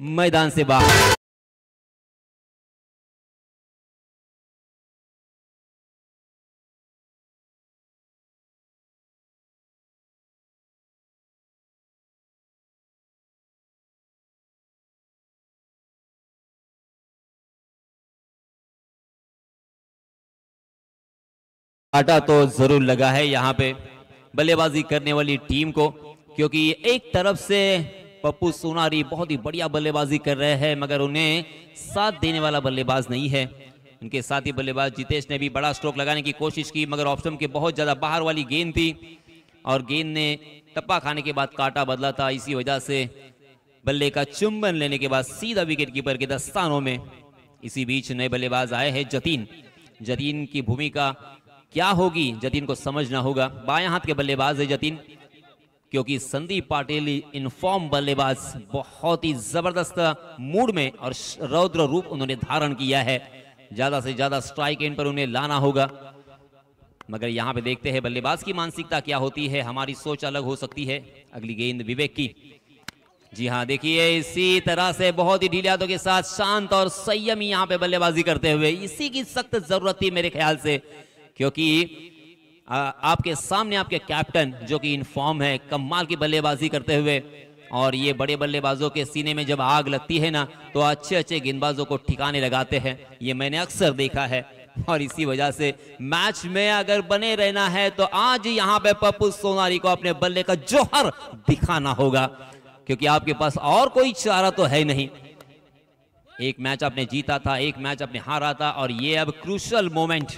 मैदान से बाहर। काटा तो जरूर लगा है यहाँ पे बल्लेबाजी करने वाली टीम को, क्योंकि एक तरफ से पप्पू सोनारी बहुत ही बढ़िया बल्लेबाजी कर रहे हैं मगर उन्हें साथ देने वाला बल्लेबाज नहीं है। उनके साथ ही बल्लेबाज जितेश ने भी बड़ा स्ट्रोक लगाने की कोशिश की मगर ऑप्शन के बहुत ज्यादा बाहर वाली गेंद थी और गेंद ने टप्पा खाने के बाद कांटा बदला था। इसी वजह से बल्ले का चुंबन लेने के बाद सीधा विकेट कीपर के दस्तानों में। इसी बीच नए बल्लेबाज आए हैं जतीन। जतीन की भूमिका क्या होगी जतीन को समझना होगा। बाएं हाथ के बल्लेबाज है जतीन, क्योंकि संदीप पाटिल इनफॉर्म बल्लेबाज बहुत ही जबरदस्त मूड में और रौद्र रूप उन्होंने धारण किया है। ज्यादा से ज्यादा स्ट्राइक एंड पर उन्हें लाना होगा, मगर यहां पे देखते हैं बल्लेबाज की मानसिकता क्या होती है। हमारी सोच अलग हो सकती है। अगली गेंद विवेक की। जी हाँ, देखिए इसी तरह से बहुत ही ढीले हाथों के साथ शांत और संयमी यहां पे बल्लेबाजी करते हुए, इसी की सख्त जरूरत थी मेरे ख्याल से, क्योंकि आपके सामने आपके कैप्टन जो कि इनफॉर्म है, कमाल की बल्लेबाजी करते हुए, और ये बड़े बल्लेबाजों के सीने में जब आग लगती है ना तो अच्छे अच्छे गेंदबाजों को ठिकाने लगाते हैं। ये मैंने अक्सर देखा है और इसी वजह से मैच में अगर बने रहना है तो आज यहाँ पे पप्पू सोनारी को अपने बल्ले का जौहर दिखाना होगा, क्योंकि आपके पास और कोई चारा तो है नहीं। एक मैच आपने जीता था, एक मैच आपने हारा था, और ये अब क्रूशल मोमेंट।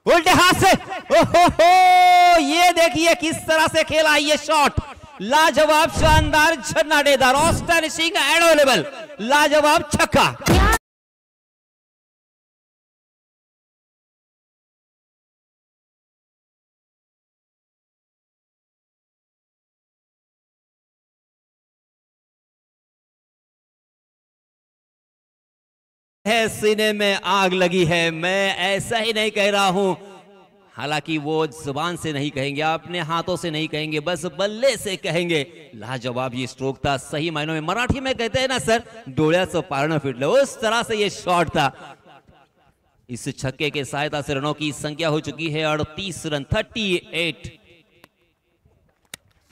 उल्टे हाथ से ओहो, ये देखिए किस तरह से खेला ये शॉट, लाजवाब, शानदार, झरनाडेदार, ऑस्टनिशिंग, एडोरेबल, लाजवाब छक्का। है सीने में आग लगी है। मैं ऐसा ही नहीं कह रहा हूं, हालांकि वो जुबान से नहीं कहेंगे, अपने हाथों से नहीं कहेंगे, बस बल्ले से कहेंगे। लाजवाब ये स्ट्रोक था, सही मायनों में मराठी में कहते हैं ना सर, डोळ्याचं पारणं फिटलं, उस तरह से ये शॉट था। इस छक्के के सहायता से रनों की संख्या हो चुकी है 38 रन, 38।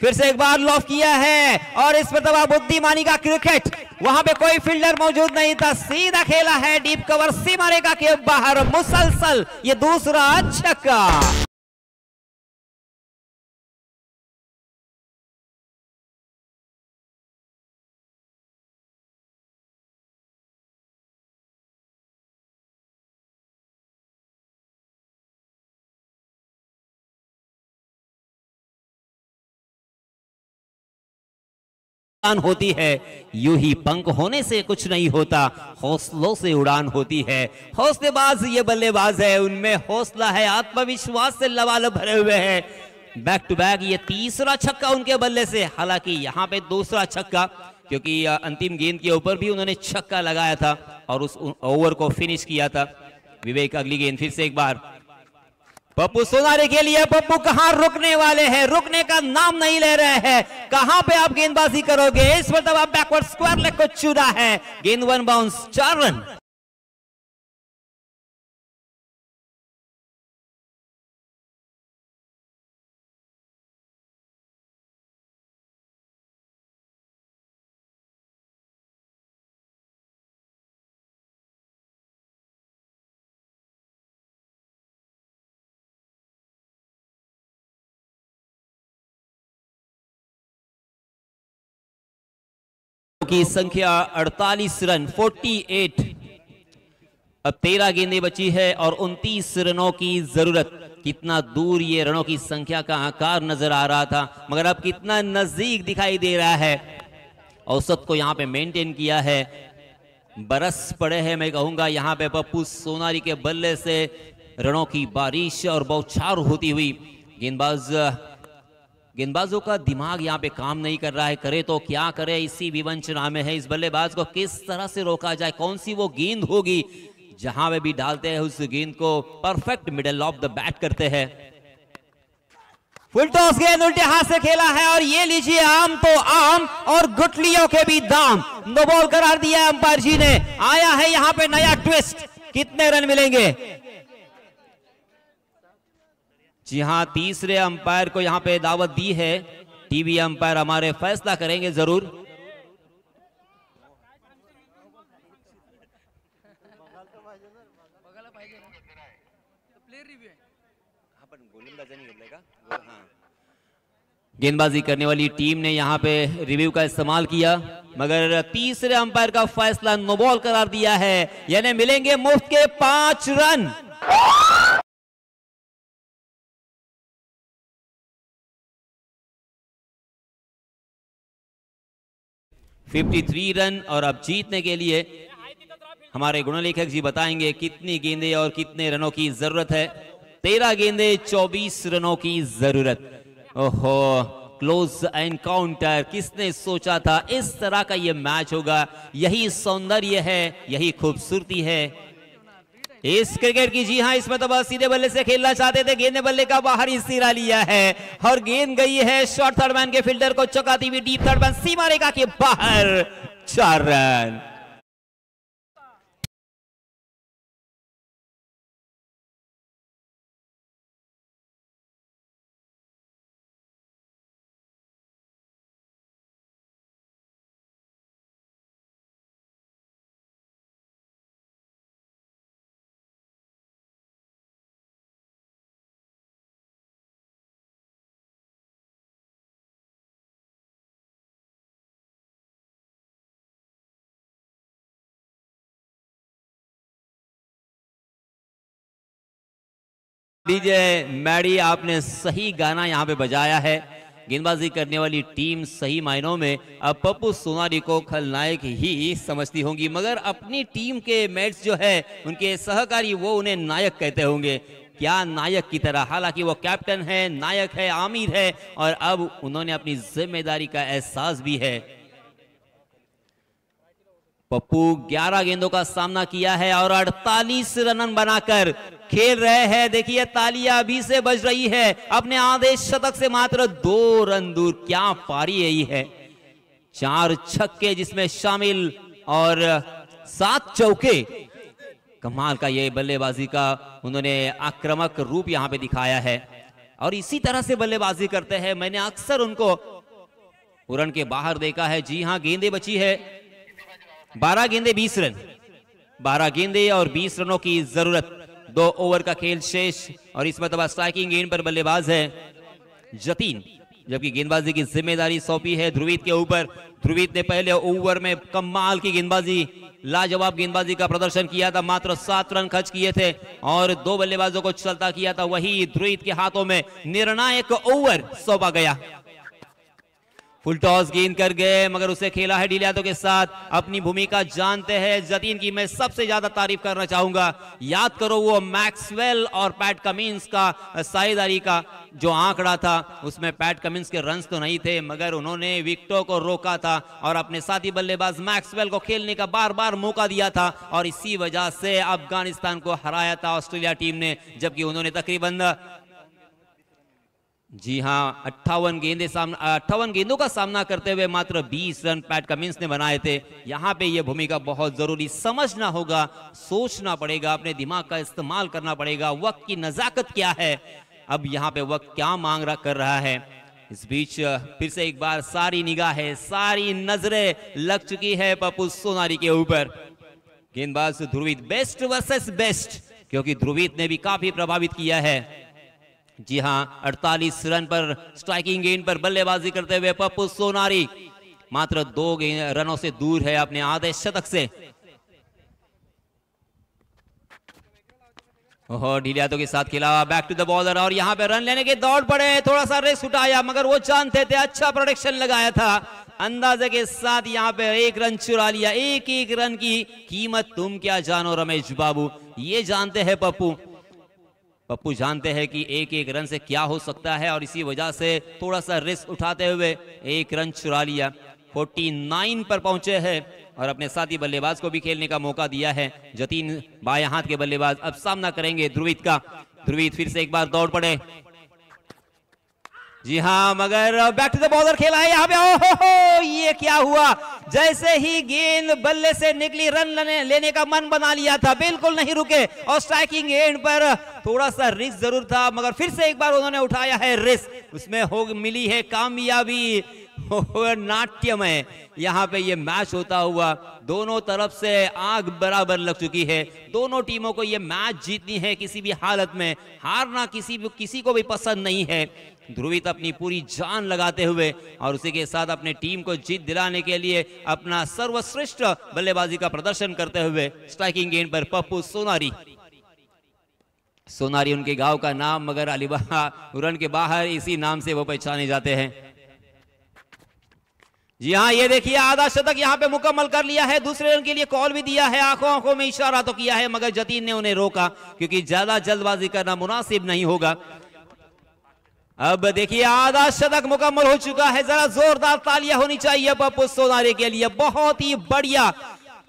फिर से एक बार लॉफ किया है और इस पर तबाह बुद्धिमानी का क्रिकेट, वहां पे कोई फील्डर मौजूद नहीं था, सीधा खेला है डीप कवर, सीमा रेखा के बाहर, मुसलसल ये दूसरा छक्का। उड़ान होती है, यूं ही पंख होने से कुछ नहीं होता, हौसलों से उड़ान होती है। हौसलेबाज ये बल्लेबाज है, उनमें हौसला है, आत्मविश्वास से लबालब भरे हुए हैं। बैक टू बैक ये तीसरा छक्का उनके बल्ले से, हालांकि यहाँ पे दूसरा छक्का, क्योंकि अंतिम गेंद के ऊपर भी उन्होंने छक्का लगाया था और उस ओवर को फिनिश किया था। विवेक अगली गेंद फिर से एक बार पप्पू सोनारी के लिए। पप्पू कहां रुकने वाले हैं, रुकने का नाम नहीं ले रहे हैं। कहां पे आप गेंदबाजी करोगे? इस मतलब आप बैकवर्ड स्क्वायर लेग को चुना है। गेंद 1 बाउंस, 4 रन। की संख्या 48 रन, 48। अब 13 गेंदें बची है और 29 रनों की जरूरत। कितना दूर ये रनों की संख्या का आकार नजर आ रहा था, मगर अब कितना नजदीक दिखाई दे रहा है। औसत को यहाँ पे मेंटेन किया है, बरस पड़े हैं मैं कहूंगा यहाँ पे पप्पू सोनारी के बल्ले से। रनों की बारिश और बौछार होती हुई, गेंदबाजों का दिमाग यहाँ पे काम नहीं कर रहा है, करे तो क्या करे, इसी विवंचना में है। इस बल्लेबाज को किस तरह से रोका जाए, कौन सी वो गेंद होगी जहां वे भी डालते हैं उस गेंद को perfect middle of the bat करते हैं। फुल टॉस गेंद उल्टे हाथ से खेला है और ये लीजिए आम तो आम और गुटलियों के भी दाम। नो बॉल करार दिया अंपायर जी ने। आया है यहाँ पे नया ट्विस्ट, कितने रन मिलेंगे? जी हां, तीसरे अंपायर को यहां पे दावत दी है। टीवी अंपायर हमारे फैसला करेंगे जरूर। गेंदबाजी करने वाली टीम ने यहां पे रिव्यू का इस्तेमाल किया, मगर तीसरे अंपायर का फैसला नो बॉल करार दिया है, यानी मिलेंगे मुफ्त के 5 रन। 53 रन। और अब जीतने के लिए हमारे गुणलेखक जी बताएंगे कितनी गेंदें और कितने रनों की जरूरत है। 13 गेंदें, 24 रनों की जरूरत। ओहो, क्लोज एनकाउंटर। किसने सोचा था इस तरह का ये मैच होगा? यही सौंदर्य है, यही खूबसूरती है इस क्रिकेट की। जी हां, इसमें तो बस सीधे बल्ले से खेलना चाहते थे, गेंद ने बल्ले का बाहरी सिरा लिया है और गेंद गई है शॉर्ट थर्ड मैन के फील्डर को चौकाती हुई डीप थर्ड मैन सीमा रेखा के बाहर। 4 रन। डीजे मैडी, आपने सही गाना यहाँ पे बजाया है। गेंदबाजी करने वाली टीम सही मायनों में अब पप्पू सोनारी को खलनायक ही समझती होंगी, मगर अपनी टीम के मेट्स जो है, उनके सहकारी, वो उन्हें नायक कहते होंगे। क्या नायक की तरह। हालांकि वो कैप्टन है, नायक है, आमिर है और अब उन्होंने अपनी जिम्मेदारी का एहसास भी है। पप्पू 11 गेंदों का सामना किया है और 48 रन बनाकर खेल रहे हैं। देखिए तालियां अभी से बज रही है, अपने आदेश शतक से मात्र 2 रन दूर। क्या पारी यही है, 4 छक्के जिसमें शामिल और 7 चौके। कमाल का ये बल्लेबाजी का उन्होंने आक्रामक रूप यहां पे दिखाया है और इसी तरह से बल्लेबाजी करते हैं। मैंने अक्सर उनको रन के बाहर देखा है। जी हां, गेंदें बची है 12 गेंदें 20 रन, 12 गेंदें और 20 रनों की जरूरत। 2 ओवर का खेल शेष और इस मतलब स्ट्राइकिंग गेंद पर बल्लेबाज है जतीन, जबकि गेंदबाजी की जिम्मेदारी सौंपी है ध्रुवीत के ऊपर। ध्रुवीत ने पहले ओवर में कमाल की गेंदबाजी, लाजवाब गेंदबाजी का प्रदर्शन किया था। मात्र 7 रन खर्च किए थे और 2 बल्लेबाजों को चलता किया था। वही ध्रुवीत के हाथों में निर्णायक ओवर सौंपा गया। फुल टॉस गेंद कर गए, मगर उसे खेला है डी लियातो के साथ। अपनी भूमिका जानते हैं जतीन की। मैं सबसे ज्यादा तारीफ करना चाहूंगा, याद करो वो मैक्सवेल और पैट कमिंस का साझेदारी का जो आंकड़ा था, उसमें पैट कमिंस के रन्स तो नहीं थे, मगर उन्होंने विकेटों को रोका था और अपने साथी बल्लेबाज मैक्सवेल को खेलने का बार बार मौका दिया था, और इसी वजह से अफगानिस्तान को हराया था ऑस्ट्रेलिया टीम ने। जबकि उन्होंने तकरीबन, जी हां, 58 गेंदों का सामना करते हुए मात्र 20 रन पैट कमिंस ने बनाए थे। यहां पे यह भूमिका बहुत जरूरी, समझना होगा, सोचना पड़ेगा, अपने दिमाग का इस्तेमाल करना पड़ेगा, वक्त की नजाकत क्या है, अब यहां पे वक्त क्या कर रहा है। इस बीच फिर से एक बार सारी निगाहें, सारी नजरें लग चुकी है पप्पू सोनारी के ऊपर। गेंदबाज ध्रुवीत, बेस्ट वर्सेस बेस्ट, क्योंकि ध्रुवीत ने भी काफी प्रभावित किया है। जी हां, 48 रन पर स्ट्राइकिंग गेंद पर बल्लेबाजी करते हुए पप्पू सोनारी मात्र 2 रनों से दूर है अपने आधे शतक से। ओहो, डी लियातो के साथ खेला, बैक टू द बॉलर, और यहां पे रन लेने की दौड़ पड़े, थोड़ा सा रेस उठाया, मगर वो जानते थे, अच्छा प्रोटेक्शन लगाया था, अंदाजे के साथ यहां पे 1 रन चुरा लिया। एक रन की कीमत तुम क्या जानो रमेश बाबू, ये जानते हैं पप्पू जानते हैं कि एक रन से क्या हो सकता है, और इसी वजह से थोड़ा सा रिस्क उठाते हुए 1 रन चुरा लिया। 49 पर पहुंचे हैं और अपने साथी बल्लेबाज को भी खेलने का मौका दिया है। जतीन बाएं हाथ के बल्लेबाज अब सामना करेंगे ध्रुवीत का। ध्रुवीत फिर से एक बार दौड़ पड़े, जी हां, मगर बैक टू द बॉलर खेला है यहाँ पे। ओहो, ये क्या हुआ, जैसे ही गेंद बल्ले से निकली रन लेने का मन बना लिया था, बिल्कुल नहीं रुके, और स्ट्राइकिंग एंड पर थोड़ा सा रिस्क जरूर था, मगर फिर से एक बार उन्होंने उठाया है रिस्क, उसमें मिली है कामयाबी। नाट्यमय यहाँ पे ये मैच होता हुआ, दोनों तरफ से आग बराबर लग चुकी है। दोनों टीमों को ये मैच जीतनी है, किसी भी हालत में हारना किसी को भी पसंद नहीं है। ध्रुवीत अपनी पूरी जान लगाते हुए और उसी के साथ अपने टीम को जीत दिलाने के लिए अपना सर्वश्रेष्ठ बल्लेबाजी का प्रदर्शन करते हुए स्ट्राइकिंग गेंद पर पप्पू सोनारी उनके गांव का नाम, मगर अलीबाग उरण के बाहर इसी नाम से वो पहचाने जाते हैं। जी हाँ, ये देखिए आधा शतक यहाँ पे मुकम्मल कर लिया है। दूसरे रन के लिए कॉल भी दिया है, आंखों में इशारा तो किया है, मगर जतीन ने उन्हें रोका, क्योंकि ज्यादा जल्दबाजी करना मुनासिब नहीं होगा। अब देखिए आधा शतक मुकम्मल हो चुका है, जरा जोरदार तालियां होनी चाहिए पप्पू सोनारी के लिए। बहुत ही बढ़िया,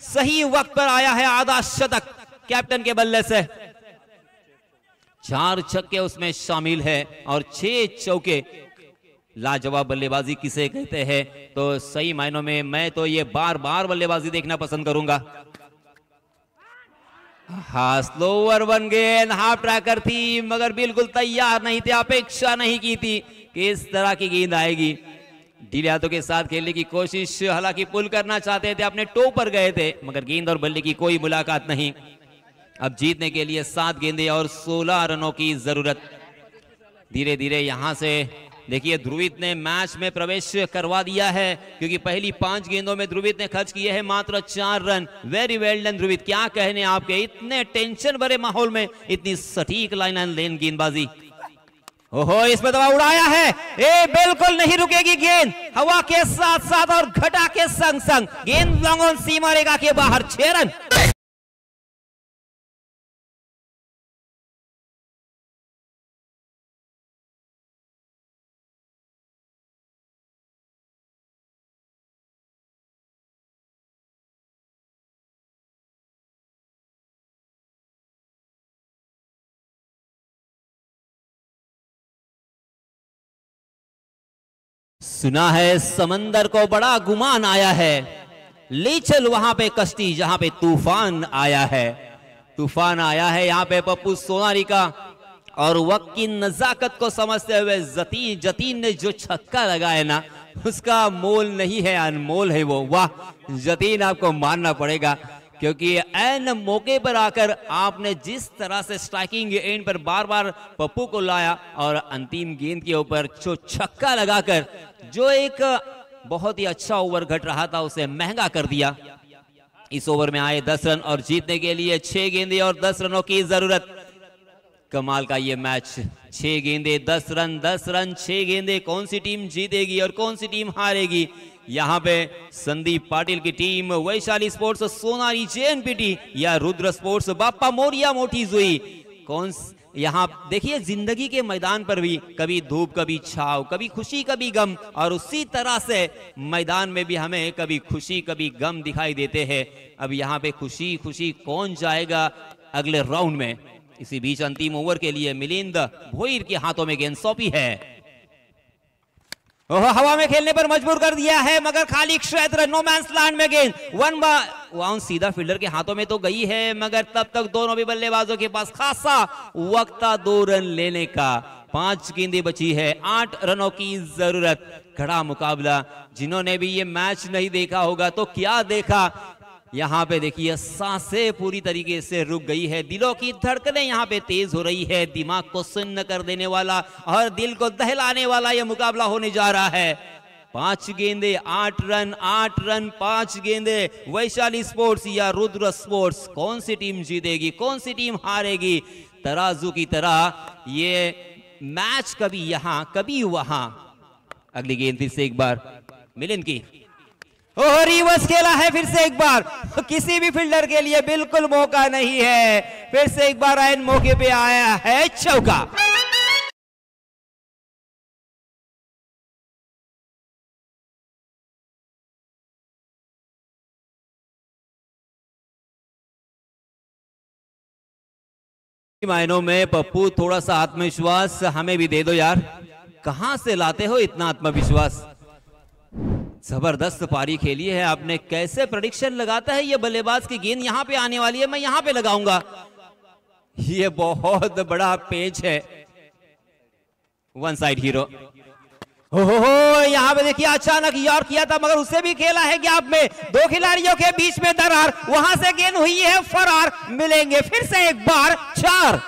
सही वक्त पर आया है आधा शतक कैप्टन के बल्ले से। 4 छक्के उसमें शामिल है और 6 चौके। लाजवाब बल्लेबाजी किसे कहते हैं, तो सही मायनों में मैं तो ये बार बार बल्लेबाजी देखना पसंद करूंगा। हाँ, स्लोवर 1 गेंद हाफ ट्रैकर थी, मगर बिल्कुल तैयार नहीं थे, अपेक्षा नहीं की थी कि इस तरह की गेंद आएगी। डी लियातो के साथ खेलने की कोशिश, हालांकि पुल करना चाहते थे, अपने टो पर गए थे, मगर गेंद और बल्ले की कोई मुलाकात नहीं। अब जीतने के लिए 7 गेंदें और 16 रनों की जरूरत। धीरे धीरे यहां से देखिए ध्रुवीत ने मैच में प्रवेश करवा दिया है, क्योंकि पहली 5 गेंदों में ध्रुवीत ने खर्च किए हैं मात्र 4 रन। वेरी वेल डन ध्रुवीत, क्या कहने आपके, इतने टेंशन भरे माहौल में इतनी सटीक लाइन एंड लेन गेंदबाजी। ओहो, इसमें दवा उड़ाया है, ए बिल्कुल नहीं रुकेगी गेंद, हवा के साथ साथ और घटा के संग संग गेंद लॉन्ग ऑन सीमा रेखा के बाहर। 6 रन। सुना है समंदर को बड़ा गुमान आया है, ले चल वहां पे कश्ती जहां पे तूफान आया है। तूफान आया है यहाँ पे पप्पू सोनारी का, और वक्त की नजाकत को समझते हुए जतीन ने जो छक्का लगाया ना, उसका मोल नहीं है, अनमोल है वो। वाह जतीन, आपको मानना पड़ेगा, क्योंकि ऐन मौके पर आकर आपने जिस तरह से स्ट्राइकिंग एंड पर बार बार पप्पू को लाया और अंतिम गेंद के ऊपर जो छक्का लगाकर जो एक बहुत ही अच्छा ओवर घट रहा था उसे महंगा कर दिया। इस ओवर में आए 10 रन और जीतने के लिए 6 गेंदें और 10 रनों की जरूरत। कमाल का ये मैच, 6 गेंदे 10 रन, 10 रन 6 गेंदे, कौन सी टीम जीतेगी और कौन सी टीम हारेगी? यहाँ पे संदीप पाटिल की team, Vaishali sports Sonari JNPT या रुद्र स्पोर्ट्स बाप्पा मोरिया मोठी जुई, कौन यहाँ देखिए जिंदगी के मैदान पर भी कभी धूप कभी छाव, कभी खुशी कभी गम, और उसी तरह से मैदान में भी हमें कभी खुशी कभी गम दिखाई देते हैं। अब यहाँ पे खुशी खुशी कौन जाएगा अगले राउंड में? इसी बीच अंतिम ओवर के लिए मिलिंद भोईर के हाथों में गेंद सौंपी है। हवा में खेलने पर मजबूर कर दिया है, मगर खाली क्षेत्र नो मैंस लैंड में गेंद वन सीधा फील्डर के हाथों में तो गई है, मगर तब तक दोनों भी बल्लेबाजों के पास खासा वक्त था 2 रन लेने का। 5 गेंदें बची है, 8 रनों की जरूरत। कड़ा मुकाबला, जिन्होंने भी ये मैच नहीं देखा होगा तो क्या देखा। यहाँ पे देखिए सांसें पूरी तरीके से रुक गई है, दिलों की धड़कनें यहाँ पे तेज हो रही है, दिमाग को सुन्न कर देने वाला और दिल को दहलाने वाला ये मुकाबला होने जा रहा है। 5 गेंदे 8 रन, 8 रन 5 गेंदे, वैशाली स्पोर्ट्स या रुद्र स्पोर्ट्स, कौन सी टीम जीतेगी कौन सी टीम हारेगी? तराजू की तरह ये मैच कभी यहां कभी वहां। अगली गेंद फिर से एक बार मिलिंद की, ओह रिवर्स खेला है फिर से एक बार, किसी भी फील्डर के लिए बिल्कुल मौका नहीं है, फिर से एक बार आयन मौके पे आया है चौका। मायनों में पप्पू थोड़ा सा आत्मविश्वास हमें भी दे दो यार, कहां से लाते हो इतना आत्मविश्वास? जबरदस्त पारी खेली है आपने, कैसे प्रेडिक्शन लगाता है ये बल्लेबाज की गेंद यहाँ पे आने वाली है, मैं यहाँ पे लगाऊंगा। ये बहुत बड़ा पेच है, वन साइड हीरो। हो यहाँ पे देखिए अचानक यार किया था, मगर उसे भी खेला है गैप में, 2 खिलाड़ियों के बीच में दरार, वहां से गेंद हुई है फरार। मिलेंगे फिर से एक बार 4।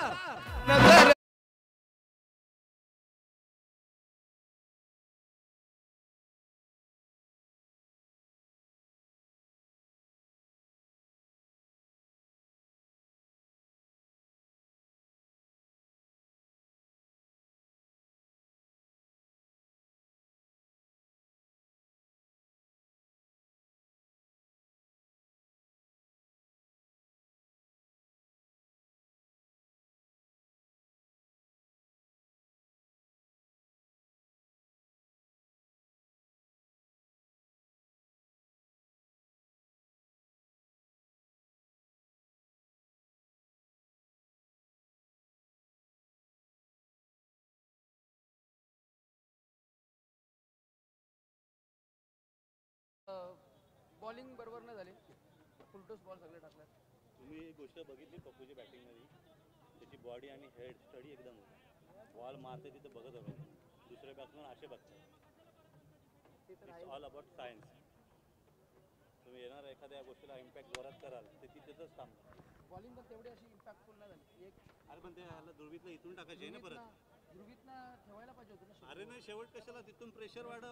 बॉलिंग बरोबर नाही झाली, फुलटॉस बॉल सगळे टाकले। तुम्ही एक गोष्ट बघितली पप्पूची बॅटिंगमध्ये, त्याची बॉडी आणि हेड स्टडी एकदम होता, बॉल मारते तिथं बघत होते, दुसरे बॅट्समन असे बघतात। It's all about science. तुम्ही येणार एखाद्या गोष्टीला इम्पॅक्ट जोरात कराल तर ती तिथंच थांबते। बॉलिंग पण तेवढी अशी इम्पॅक्टफुल नाही झाली। एक अरे पण ते ह्याला दुर्बीतला इथून टाकायचे ना परत, ध्रुवीतनं ठेवायला पाहिजे होतं ना। अरे नाही शेवट कशाला, तिथून प्रेशर वाढव।